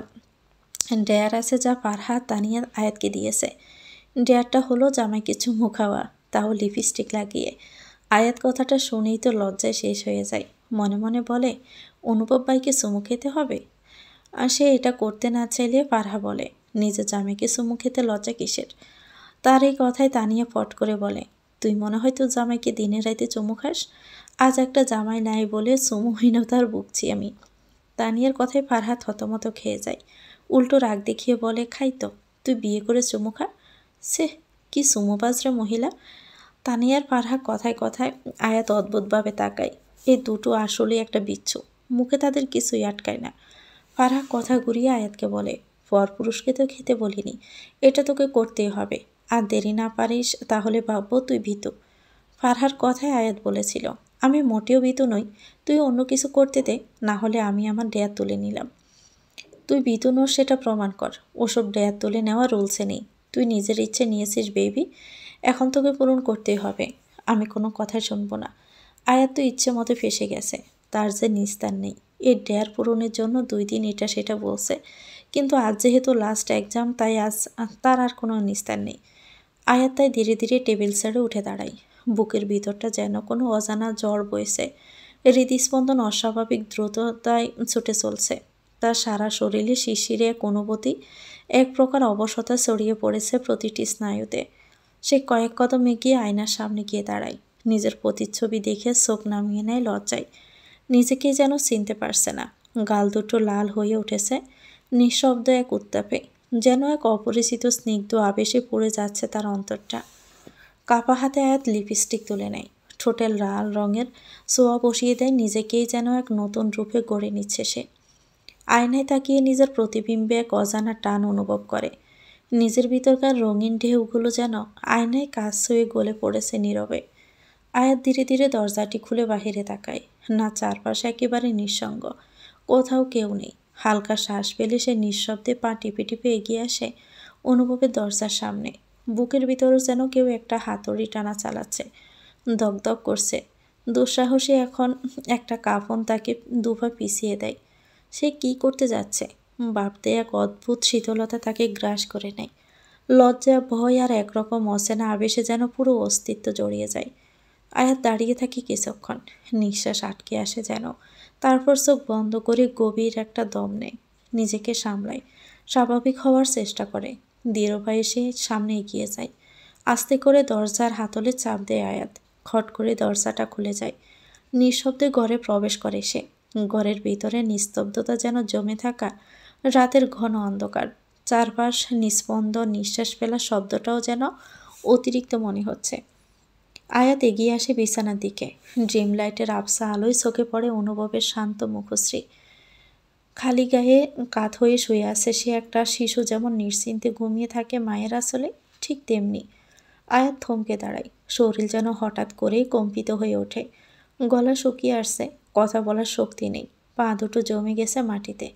ডেয়ার আছে যা ফারহাদ তানিয়া আয়াতকে দিয়েছে। ডেয়ারটা হলো জামাইকে চুমু খাওয়া, তাও লিপস্টিক লাগিয়ে। আয়াত কথাটা শুনেই তো লজ্জায় শেষ হয়ে যায়। মনে মনে বলে, অনুভব ভাইকে চুমু খেতে হবে? আর সে এটা করতে না চাইলে ফারহা বলে, নিজের জামাইকে চুমু খেতে লজ্জা কিসের? তার এই কথায় তানিয়া ফট করে বলে, তুই মনে হয় তোর জামাইকে দিনে রাইতে চুমু খাস। আজ একটা জামাই নাই বলে চুমুহীনতার ভুগছি আমি। তানিয়ার কথায় ফারহাদ থতমত খেয়ে যায়। উল্টো রাগ দেখিয়ে বলে, খাই তো, তুই বিয়ে করে চুমু খা। সে কি চুমুবাজরা মহিলা! তানিয়ার ফারহা কথায় কথায় আয়াত অদ্ভুতভাবে তাকায়। এই দুটো আসলে একটা বিচ্ছু, মুখে তাদের কিছুই আটকায় না। ফারহা কথা ঘুরিয়ে আয়াতকে বলে, পরপুরুষকে তো খেতে বলিনি, এটা তোকে করতেই হবে। আর দেরি না পারিস তাহলে ভাববো তুই ভীতু। ফারহার কথায় আয়াত বলেছিল, আমি মোটেও ভীতু নই, তুই অন্য কিছু করতে দে, না হলে আমি আমার ডেয়ার তুলে নিলাম। তুই ভীতু নোস সেটা প্রমাণ কর। ওসব ডেয়ার তুলে নেওয়া রুলসে নেই। তুই নিজের ইচ্ছে নিয়েছিস বেবি, এখন তোকে পূরণ করতেই হবে। আমি কোনো কথাই শুনবো না। আয়াত তো ইচ্ছে মতো ফেসে গেছে, তার যে নিস্তার নেই। এই ডেয়ার পূরণের জন্য 2 দিন এটা সেটা বলছে, কিন্তু আজ যেহেতু লাস্ট এক্সাম, তাই আজ তার আর কোনো নিস্তার নেই। আয়াত তাই ধীরে ধীরে টেবিল ছেড়ে উঠে দাঁড়ায়। বুকের ভিতরটা যেন কোনো অজানা জ্বর বইছে। হৃদস্পন্দন অস্বাভাবিক দ্রুততায় ছুটে চলছে। তার সারা শরীরে শিশিরে এক অনুভূতি, এক প্রকার অবশতা ছড়িয়ে পড়েছে প্রতিটি স্নায়ুতে। সে কয়েক কদম এগিয়ে আয়নার সামনে গিয়ে দাঁড়ায়। নিজের প্রতিচ্ছবি দেখে চোখ নামিয়ে নেয় লজ্জায়। নিজেকেই যেন চিনতে পারছে না। গাল দুটো লাল হয়ে উঠেছে, নিঃশব্দ এক উত্তাপে। যেন এক অপরিচিত স্নিগ্ধ আবেশে পড়ে যাচ্ছে তার অন্তরটা। কাপা হাতে আয়াত লিপস্টিক তুলে নেয়, ঠোঁটে লাল রঙের ছোঁয়া বসিয়ে দেয়। নিজেকেই যেন এক নতুন রূপে গড়ে নিচ্ছে সে। আয়নায় তাকিয়ে নিজের প্রতিবিম্বে এক অজানা টান অনুভব করে। নিজের ভিতরকার রঙিন ঢেউগুলো যেন আয়নায় কাঁচ হয়ে গলে পড়েছে নীরবে। আয়াত ধীরে ধীরে দরজাটি খুলে বাহিরে তাকায়। না, চারপাশে একেবারে নিঃসঙ্গ, কোথাও কেউ নেই। হালকা শ্বাস পেলে সে নিঃশব্দে পা টিপে টিপে এগিয়ে আসে অনুভবের দরজার সামনে। বুকের ভিতরে যেন কেউ একটা হাতুড়ি টানা চালাচ্ছে, দগদগ করছে। দুঃসাহসী এখন একটা কাফন তাকে দুপা পিছিয়ে দেয়। সে কি করতে যাচ্ছে ভাবতে এক অদ্ভুত শীতলতা তাকে গ্রাস করে নেয়। লজ্জা, ভয় আর একরকম অচেনা আবেশে যেন পুরো অস্তিত্ব জড়িয়ে যায়। আয়াত দাঁড়িয়ে থাকি কিছুক্ষণ, নিঃশ্বাস আটকে আসে যেন। তারপর চোখ বন্ধ করে গভীর একটা দম নেয়, নিজেকে সামলায়, স্বাভাবিক হওয়ার চেষ্টা করে। দৃঢ়ভাবে সে সামনে এগিয়ে যায়। আস্তে করে দরজার হাতলে চাপ দেয় আয়াত। খট করে দরজাটা খুলে যায়। নিঃশব্দে ঘরে প্রবেশ করে সে। ঘরের ভিতরে নিস্তব্ধতা যেন জমে থাকা রাতের ঘন অন্ধকার। চারপাশ নিস্পন্দ, নিঃশ্বাস ফেলার শব্দটাও যেন অতিরিক্ত মনে হচ্ছে। আয়াত এগিয়ে আসে বিছানার দিকে। ড্রিম লাইটের আবছা আলোয় চোখে পড়ে অনুভবের শান্ত মুখশ্রী। খালি গায়ে কাত হয়ে শুয়ে আছে সে। একটা শিশু যেমন নিশ্চিন্তে ঘুমিয়ে থাকে মায়ের আসলে, ঠিক তেমনি। আয়াত থমকে দাঁড়ায়। শরীর যেন হঠাৎ করেই কম্পিত হয়ে ওঠে। গলা শুকিয়ে আসছে, কথা বলার শক্তি নেই। পা দুটো জমে গেছে মাটিতে।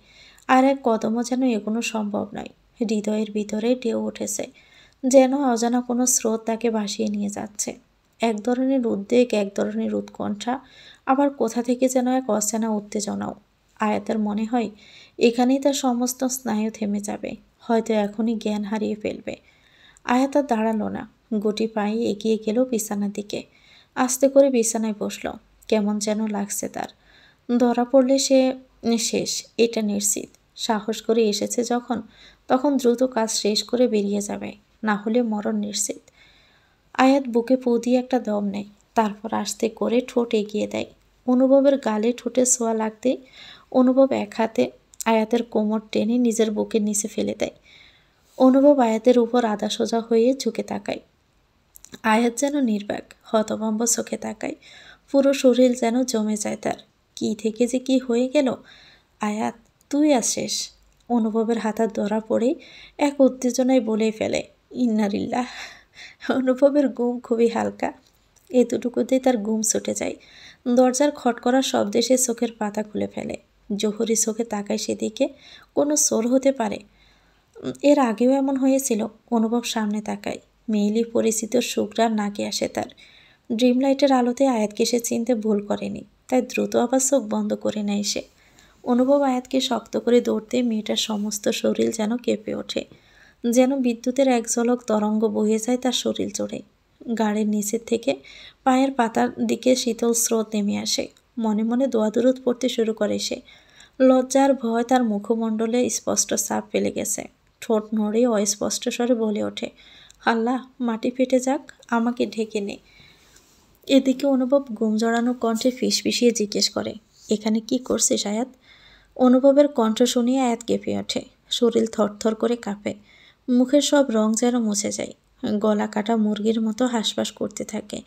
আর এক কদমও যেন এগোনো সম্ভব নয়। হৃদয়ের ভিতরে ঢেউ উঠেছে, যেন অজানা কোনো স্রোত তাকে ভাসিয়ে নিয়ে যাচ্ছে। এক ধরনের উদ্বেগ, এক ধরনের উৎকণ্ঠা, আবার কোথা থেকে যেন এক অচেনা উত্তেজনাও। আয়াতের মনে হয় এখানেই তার সমস্ত স্নায়ু থেমে যাবে, হয়তো এখনই জ্ঞান হারিয়ে ফেলবে। আয়াত আর দাঁড়ালো না, গুটি পায়ে এগিয়ে গেল বিছানার দিকে। আস্তে করে বিছানায় বসল। কেমন যেন লাগছে তার। ধরা পড়লে সে শেষ, এটা নিশ্চিত। সাহস করে এসেছে যখন, তখন দ্রুত কাজ শেষ করে বেরিয়ে যাবে, না হলে মরণ নিশ্চিত। আয়াত বুকে পু দিয়ে একটা দম নেয়, তারপর আস্তে করে ঠোঁট এগিয়ে দেয়। অনুভবের গালে ঠোঁটে ছোঁয়া লাগতেই অনুভব এক হাতে আয়াতের কোমর টেনে নিজের বুকের নিচে ফেলে দেয়। অনুভব আয়াতের উপর আধা সোজা হয়ে ঝুঁকে তাকায়। আয়াত যেন নির্বাক, হতভম্ব চোখে তাকায়। পুরো শরীর যেন জমে যায় তার। কি থেকে যে কি হয়ে গেল। আয়াত, তুই আসিস। অনুভবের হাতার ধরা পড়ে এক উত্তেজনায় বলে ফেলে, ইন্নালিল্লাহ। অনুভবের ঘুম খুবই হালকা। এতটুকুতেই তার ঘুম ছুটে যায়। দরজার খটকরার শব্দে সে চোখের পাতা খুলে ফেলে। জহুরি চোখে তাকায় সেদিকে। কোনো চোর হতে পারে। এর আগেও এমন হয়েছিল। অনুভব সামনে তাকায়। মেইলি পরিচিত সুগ্রাণ নাকে আসে তার। ড্রিম লাইটের আলোতে আয়াতকে সে চিনতে ভুল করেনি, তাই দ্রুত আবার চোখ বন্ধ করে নেয় সে। অনুভব আয়াতকে শক্ত করে দৌড়তে মেয়েটার সমস্ত শরীর যেন কেঁপে ওঠে, যেন বিদ্যুতের এক ঝলক তরঙ্গ বয়ে যায় তার শরীর জুড়ে। গাড়ির নিচের থেকে পায়ের পাতার দিকে শীতল স্রোত নেমে আসে। মনে মনে দোয়া দুরুদ পড়তে শুরু করে সে। লজ্জার ভয় তার মুখমণ্ডলে স্পষ্ট ছাপ ফেলে গেছে। ঠোঁট নড়ে অস্পষ্ট স্বরে বলে ওঠে, আল্লাহ, মাটি ফেটে যাক, আমাকে ঢেকে নে। এদিকে অনুভব ঘুম জড়ানো কণ্ঠে ফিসফিসিয়ে জিজ্ঞেস করে, এখানে কি করছিস আয়াত? অনুভবের কণ্ঠ শুনিয়ে আয়াত কেঁপে ওঠে। শরীর থরথর করে কাঁপে। মুখের সব রং যেন মুছে যায়। গলা কাটা মুরগির মতো হাঁসফাঁস করতে থাকে।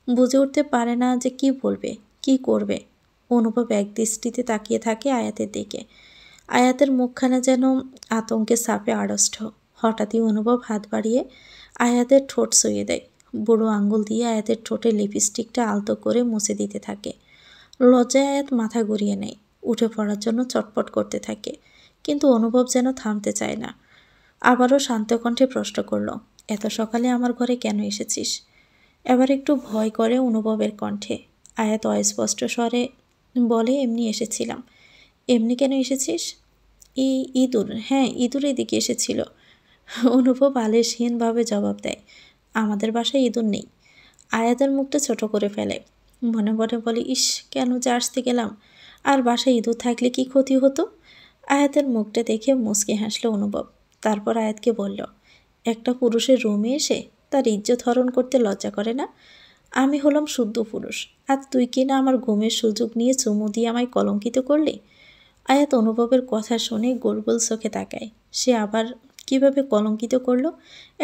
বুঝে উঠতে পারে না যে কি বলবে, কি করবে। অনুভব এক দৃষ্টিতে তাকিয়ে থাকে আয়াতের দিকে। আয়াতের মুখখানা যেন আতঙ্কে চাপে আড়ষ্ট। হঠাৎই অনুভব হাত বাড়িয়ে আয়াতের ঠোঁট ছুঁয়ে দেয়। বুড়ো আঙ্গুল দিয়ে আয়াতের ঠোঁটে লিপস্টিকটা আলতো করে মুছে দিতে থাকে। লজ্জায় আয়াত মাথা ঘুরিয়ে নেয়। উঠে পড়ার জন্য চটপট করতে থাকে, কিন্তু অনুভব যেন থামতে চায় না। আবারও শান্ত কণ্ঠে প্রশ্ন করল, এত সকালে আমার ঘরে কেন এসেছিস? এবার একটু ভয় করে অনুভবের কণ্ঠে। আয়াত অস্পষ্ট স্বরে বলে, এমনি এসেছিলাম। এমনি কেন এসেছিস? ইঁদুর, হ্যাঁ ইঁদুর এদিকে এসেছিল। অনুভব আলস্যহীনভাবে জবাব দেয়, আমাদের বাসায় ইঁদুর নেই। আয়াতের মুখটা ছোট করে ফেলে। মনে মনে বলে, ইস, কেন যে আসতে গেলাম। আর বাসায় ইঁদুর থাকলে কি ক্ষতি হতো? আয়াতের মুখটা দেখে মুচকি হাসল অনুভব। তারপর আয়াতকে বলল, একটা পুরুষের রুমে এসে তার ইজ্জত হরণ করতে লজ্জা করে না? আমি হলাম শুদ্ধ পুরুষ, আর তুই কি না আমার ঘুমের সুযোগ নিয়ে চুমু দিয়ে আমায় কলঙ্কিত করলি? আয়াত অনুভবের কথা শুনে গোল গোল চোখে তাকায়। সে আবার কিভাবে কলঙ্কিত করলো?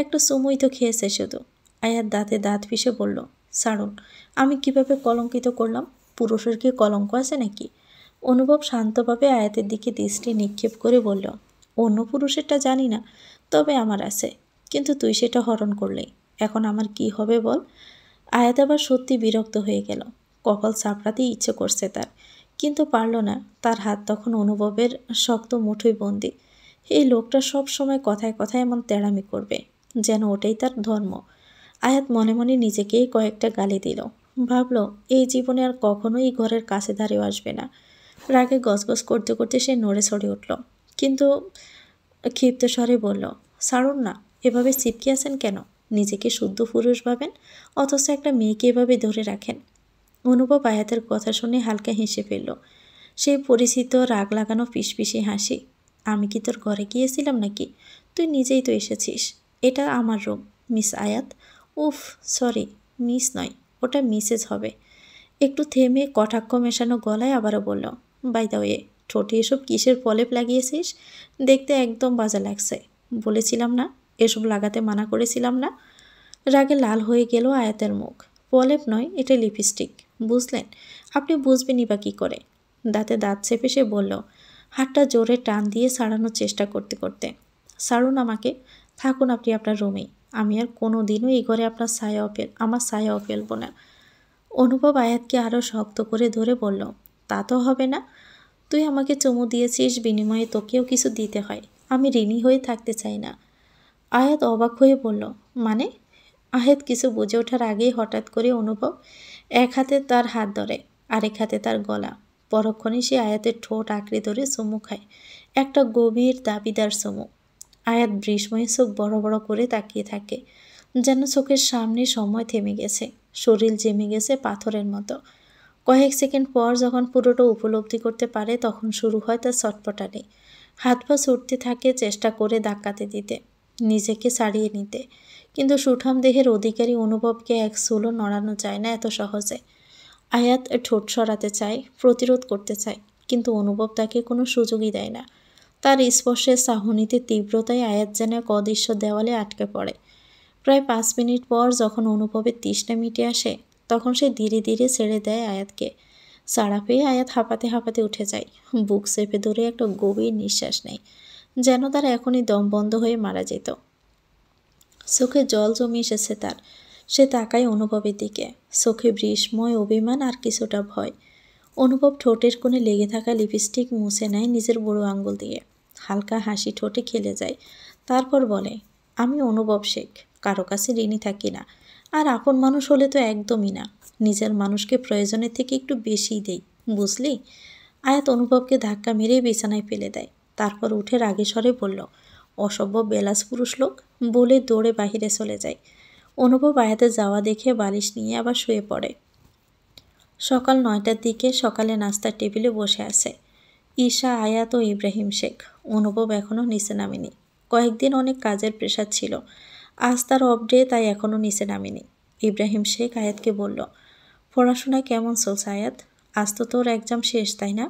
একটা চুমুই তো খেয়েছে শুধু। আয়াত দাঁতে দাঁত পিষে বলল, ছাড়ুন, আমি কিভাবে কলঙ্কিত করলাম? পুরুষের কি কলঙ্ক আছে নাকি? অনুভব শান্তভাবে আয়াতের দিকে দৃষ্টি নিক্ষেপ করে বলল, অন্য পুরুষেরটা জানি না, তবে আমার আছে, কিন্তু তুই সেটা হরণ করলি। এখন আমার কি হবে বল? আয়াত আবার সত্যি বিরক্ত হয়ে গেল। কপাল চাপড়াতেই ইচ্ছে করছে তার, কিন্তু পারল না। তার হাত তখন অনুভবের শক্ত মুঠোয় বন্দি। এই লোকটা সব সময় কথায় কথায় এমন তেড়ামি করবে, যেন ওটাই তার ধর্ম। আয়াত মনে মনে নিজেকেই কয়েকটা গালি দিল। ভাবল এই জীবনে আর কখনোই ঘরের কাছে ধারেও আসবে না। রাগে গজগজ করতে করতে সে নড়ে চড়ে উঠল, কিন্তু ক্ষিপ্ত স্বরে বলল, ছাড়ুন না, এভাবে চিপকে আছেন কেন? নিজেকে শুদ্ধ পুরুষ ভাবেন, অথচ একটা মেয়েকে এভাবে ধরে রাখেন। অনুভব আয়াতের কথা শুনে হালকা হেসে ফেলল। সেই পরিচিত রাগ লাগানো ফিসফিসে হাসি। আমি কি তোর ঘরে গিয়েছিলাম নাকি? তুই নিজেই তো এসেছিস। এটা আমার রুম, মিস আয়াত। উফ, সরি, মিস নয়, ওটা মিসেস হবে। একটু থেমে কটাক্ষ মেশানো গলায় আবারও বলল, বাই দ্য ওয়ে, ঠোঁটে এসব কিসের প্রলেপ লাগিয়েছিস? দেখতে একদম বাজে লাগছে। বলেছিলাম না, এসব লাগাতে মানা করেছিলাম না? রাগে লাল হয়ে গেল আয়াতের মুখ। প্রলেপ নয়, এটা লিপস্টিক, বুঝলেন? আপনি বুঝবেনই বা কী করে? দাঁতে দাঁত চেপে সে বলল, হাতটা জোরে টান দিয়ে ছাড়ানোর চেষ্টা করতে করতে। ছাড়ুন আমাকে, থাকুন আপনি আপনার রুমেই। আমি আর কোনো দিনও এই ঘরে আপনার আমার ছায়াও ফেলবো না। অনুভব আয়াতকে আরও শক্ত করে ধরে বলল, তা তো হবে না। তুই আমাকে চুমু দিয়েছিস, বিনিময়ে তোকেও কিছু দিতে হয়। আমি ঋণী হয়ে থাকতে চাই না। আয়াত অবাক হয়ে বলল, মানে? আয়াত কিছু বুঝে ওঠার আগেই হঠাৎ করে অনুভব এক হাতে তার হাত ধরে, আরেক হাতে তার গলা। পরক্ষণে সে আয়াতের ঠোঁট আঁকড়ে ধরে চুমু খায়, একটা গভীর দাবিদার চুমু। আয়াত বিস্ময়ে চোখ বড় বড় করে তাকিয়ে থাকে, যেন চোখের সামনে সময় থেমে গেছে, শরীর জেমে গেছে পাথরের মতো। কয়েক সেকেন্ড পর যখন পুরোটা উপলব্ধি করতে পারে, তখন শুরু হয় তার ছটপটানি। হাত পা ছুটতে থাকে, চেষ্টা করে ধাক্কাতে দিতে, নিজেকে ছাড়িয়ে নিতে, কিন্তু সুঠাম দেহের অধিকারী অনুভবকে এক চুলও নড়ানো যায় না এত সহজে। আয়াত ঠোঁট সরাতে চায়, প্রতিরোধ করতে চায়, কিন্তু অনুভব তাকে কোনো সুযোগই দেয় না। তার স্পর্শের চাহনিতে তীব্রতায় আয়াত যেন এক অদৃশ্য দেওয়ালে আটকে পড়ে। প্রায় 5 মিনিট পর যখন অনুভবের তৃষ্ণা মিটে আসে, তখন সে ধীরে ধীরে ছেড়ে দেয় আয়াতকে। ছাড়া পেয়ে আয়াত হাঁপাতে হাঁপাতে উঠে যায়, বুক চেপে ধরে একটা গভীর নিঃশ্বাস নেয়, যেন তার এখনই দম বন্ধ হয়ে মারা যেত। চোখে জল জমে এসেছে তার। সে তাকায় অনুভবের দিকে, চোখে বিস্ময়, অভিমান আর কিছুটা ভয়। অনুভব ঠোঁটের কোণে লেগে থাকা লিপস্টিক মুছে নেয় নিজের বুড়ো আঙ্গুল দিয়ে। হালকা হাসি ঠোঁটে খেলে যায়। তারপর বলে, আমি অনুভব শেখ, কারো কাছে ঋণী থাকি না। আর আপন মানুষ হলে তো একদমই না। নিজের মানুষকে প্রয়োজনের থেকে একটু বেশিই দেই, বুঝলি? আয়াত অনুভবকে ধাক্কা মেরে বিছানায় ফেলে দেয়। তারপর উঠে রাগে স্বরে বলল, অসভ্য বেলাস পুরুষ লোক, বলে দৌড়ে বাহিরে চলে যায়। অনুভব আয়াতে যাওয়া দেখে বালিশ নিয়ে আবার শুয়ে পড়ে। সকাল 9টার দিকে সকালে নাস্তার টেবিলে বসে আছে ঈশা, আয়াত ও ইব্রাহিম শেখ। অনুভব এখনও নিচে নামেনি। কয়েকদিন অনেক কাজের প্রেশার ছিল, আজ তার অফ ডে, তাই এখনও নিচে নামেনি। ইব্রাহিম শেখ আয়াতকে বলল, পড়াশোনা কেমন চলছে আয়াত? আজ তো তোর এক্সাম শেষ, তাই না?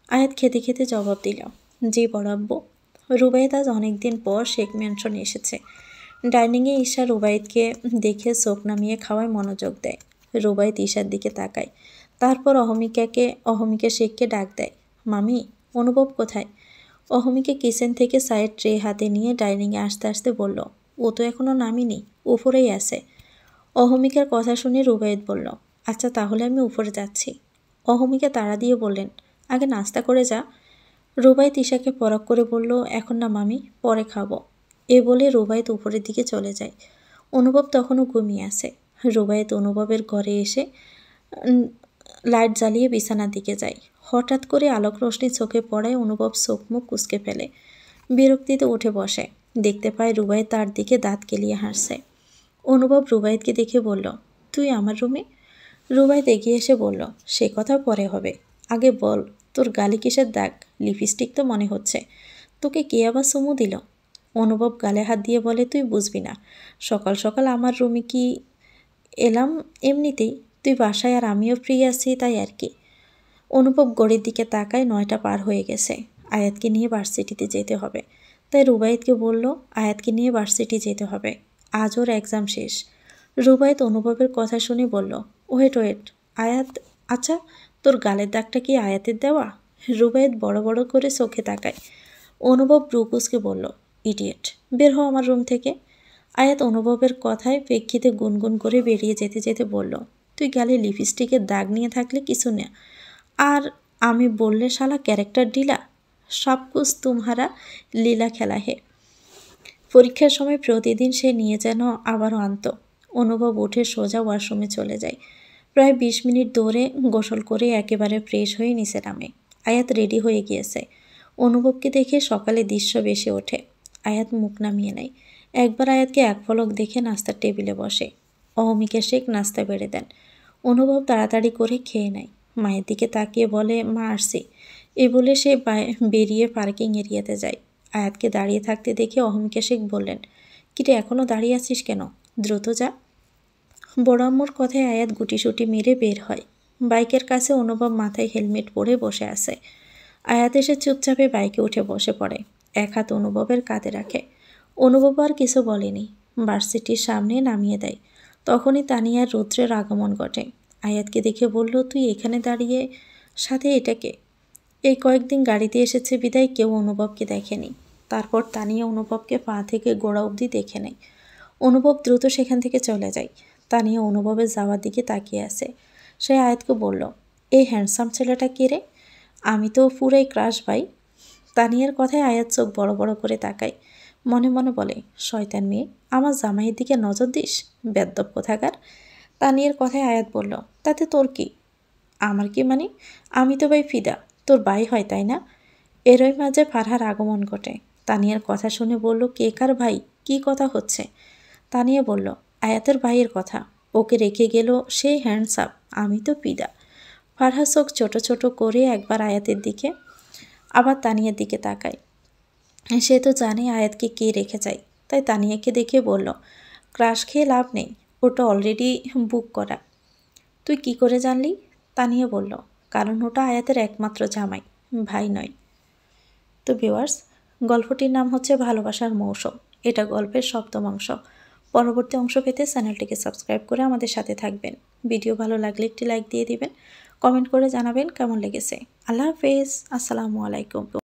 আয়াত খেতে খেতে জবাব দিল, জি বরাব্বু। রুবাইদ আজ অনেকদিন পর শেখ ম্যানশনে এসেছে। ডাইনিংয়ে ঈশা রুবাইদকে দেখে চোখ নামিয়ে খাওয়ায় মনোযোগ দেয়। রুবাইদ ঈশার দিকে তাকায়, তারপর অহমিকা শেখকে ডাক দেয়, মামি, অনুভব কোথায়? অহমিকা কিচেন থেকে চায়ের ট্রে হাতে নিয়ে ডাইনিংয়ে আসতে আসতে বলল, ও তো এখনও নামিনি, উপরেই আছে। অহমিকার কথা শুনে রুবাইদ বলল, আচ্ছা তাহলে আমি উপরে যাচ্ছি। অহমিকা তাড়া দিয়ে বললেন, আগে নাস্তা করে যা। রুবাইদ ঈশাকে পরখ করে বলল, এখন না মামি, পরে খাবো। এ বলে রুবাইদ উপরের দিকে চলে যায়। অনুভব তখনও ঘুমিয়ে আছে। রুবাইদ অনুভবের ঘরে এসে লাইট জ্বালিয়ে বিছানার দিকে যায়। হঠাৎ করে আলোক রোশনি চোখে পড়ায় অনুভব চোখ মুখ কুঁচকে ফেলে। বিরক্তিতে উঠে বসে, দেখতে পায় রুবাইদ তার দিকে দাঁত কেলিয়ে হাসছে। অনুভব রুবাইদকে দেখে বলল, তুই আমার রুমে? রুবাইদ এগিয়ে এসে বলল, সে কথা পরে হবে, আগে বল তোর গালে কিসের দাগ? লিপস্টিক তো মনে হচ্ছে। তোকে কে আবার চুমু দিল? অনুভব গালে হাত দিয়ে বলে, তুই বুঝবি না। সকাল সকাল আমার রুমে কি এলাম এমনিতেই, তুই বাসায় আর আমিও ফ্রি আছি, তাই আর কি। অনুভব গড়ির দিকে তাকায়, 9টা পার হয়ে গেছে। আয়াতকে নিয়ে ভার্সিটিতে যেতে হবে। তাই রুবাইদকে বলল, আয়াতকে নিয়ে ভার্সিটি যেতে হবে, আজ ওর এক্সাম শেষ। রুবাইদ অনুভবের কথা শুনে বলল, ওয়েট ওয়েট, আয়াত, আচ্ছা তোর গালের দাগটা কি আয়াতের দেওয়া? রুবাইদ বড় বড় করে চোখে তাকায়। অনুভব ব্রুকুসকে বলল, ইডিয়েট, বের হও আমার রুম থেকে। আয়াত অনুভবের কথায় প্রেক্ষিতে গুনগুন করে বেরিয়ে যেতে যেতে বলল, তুই গেলে লিপস্টিকের দাগ নিয়ে থাকলে কিছু না, আর আমি বললে শালা ক্যারেক্টার ডিলা। সব কুছ তুমহারা লীলা খেলা হে। পরীক্ষার সময় প্রতিদিন সে নিয়ে যেন আবারও আনত। অনুভব উঠে সোজা ওয়াশরুমে চলে যায়। প্রায় 20 মিনিট দৌড়ে গোসল করে একেবারে ফ্রেশ হয়ে নিচে নামে। আয়াত রেডি হয়ে গিয়েছে। অনুভবকে দেখে সকালে দৃশ্য বেশি ওঠে। আয়াত মুখ নামিয়ে নেয়। একবার আয়াতকে এক পলক দেখে নাস্তার টেবিলে বসে। অহমিকা শেখ নাস্তা বেড়ে দেন। অনুভব তাড়াতাড়ি করে খেয়ে নেয়। মায়ের দিকে তাকিয়ে বলে, মা আসছি। এ বলে সে বেরিয়ে পার্কিং এরিয়াতে যায়। আয়াতকে দাঁড়িয়ে থাকতে দেখে অহমিকা শেখ বললেন, কিরে এখনও দাঁড়িয়ে আছিস কেন? দ্রুত যা। বড় আম্মুর কথায় আয়াত গুটিসুটি মেরে বের হয়। বাইকের কাছে অনুভব মাথায় হেলমেট পরে বসে আছে। আয়াত এসে চুপচাপে বাইকে উঠে বসে পড়ে। এক হাত অনুভবের কাঁধে রাখে। অনুভব আর কিছু বলেনি, ভার্সিটির সামনে নামিয়ে দেয়। তখনই তানিয়ার রৌদ্রের আগমন ঘটে। আয়াতকে দেখে বলল, তুই এখানে দাঁড়িয়ে, সাথে এটাকে? এই কয়েকদিন গাড়িতে এসেছে বিদায় কেউ অনুভবকে দেখেনি। তারপর তানিয়া অনুভবকে পা থেকে গোড়া অবধি দেখে নেয়। অনুভব দ্রুত সেখান থেকে চলে যায়। তানিয়া অনুভবের যাওয়ার দিকে তাকিয়ে আছে। সে আয়াতকে বলল, এই হ্যান্ডসাম ছেলেটা কে রে? আমি তো পুরাই ক্রাশ ভাই। তানিয়ার কথায় আয়াত চোখ বড় বড় করে তাকায়। মনে মনে বলে, শয়তান মেয়ে, আমার জামাইয়ের দিকে নজর দিস, বেদ্যপ কোথাকার। তানিয়ার কথায় আয়াত বলল, তাতে তোর কি? আমার কি মানে? আমি তো ভাই ফিদা, তোর ভাই হয় তাই না? এরই মাঝে ফারহার আগমন ঘটে। তানিয়ার কথা শুনে বলল, কে কার ভাই? কি কথা হচ্ছে? তানিয়া বলল, আয়াতের ভাইয়ের কথা। ওকে রেখে গেল, সেই হ্যান্ডসাম, আমি তো ফিদা। ফারহা চোখ ছোট ছোট করে একবার আয়াতের দিকে আবার তানিয়ার দিকে তাকায়। সে তো জানে আয়াতকে কে রেখে যায়, তাই তানিয়াকে দেখে বলল, ক্রাশ খেয়ে লাভ নেই, ওটা অলরেডি বুক করা। তুই কি করে জানলি? তানিয়া বলল, কারণ ওটা আয়াতের একমাত্র জামাই, ভাই নয়। তো ভিউয়ার্স, গল্পটির নাম হচ্ছে ভালোবাসার মৌসুম। এটা গল্পের 7ম অংশ। পরবর্তী অংশ পেতে চ্যানেলটিকে সাবস্ক্রাইব করে আমাদের সাথে থাকবেন। ভিডিও ভালো লাগলে একটি লাইক দিয়ে দিবেন। কমেন্ট করে জানাবেন কেমন লেগেছে। আল্লাহ হাফেজ। আসসালামু আলাইকুম।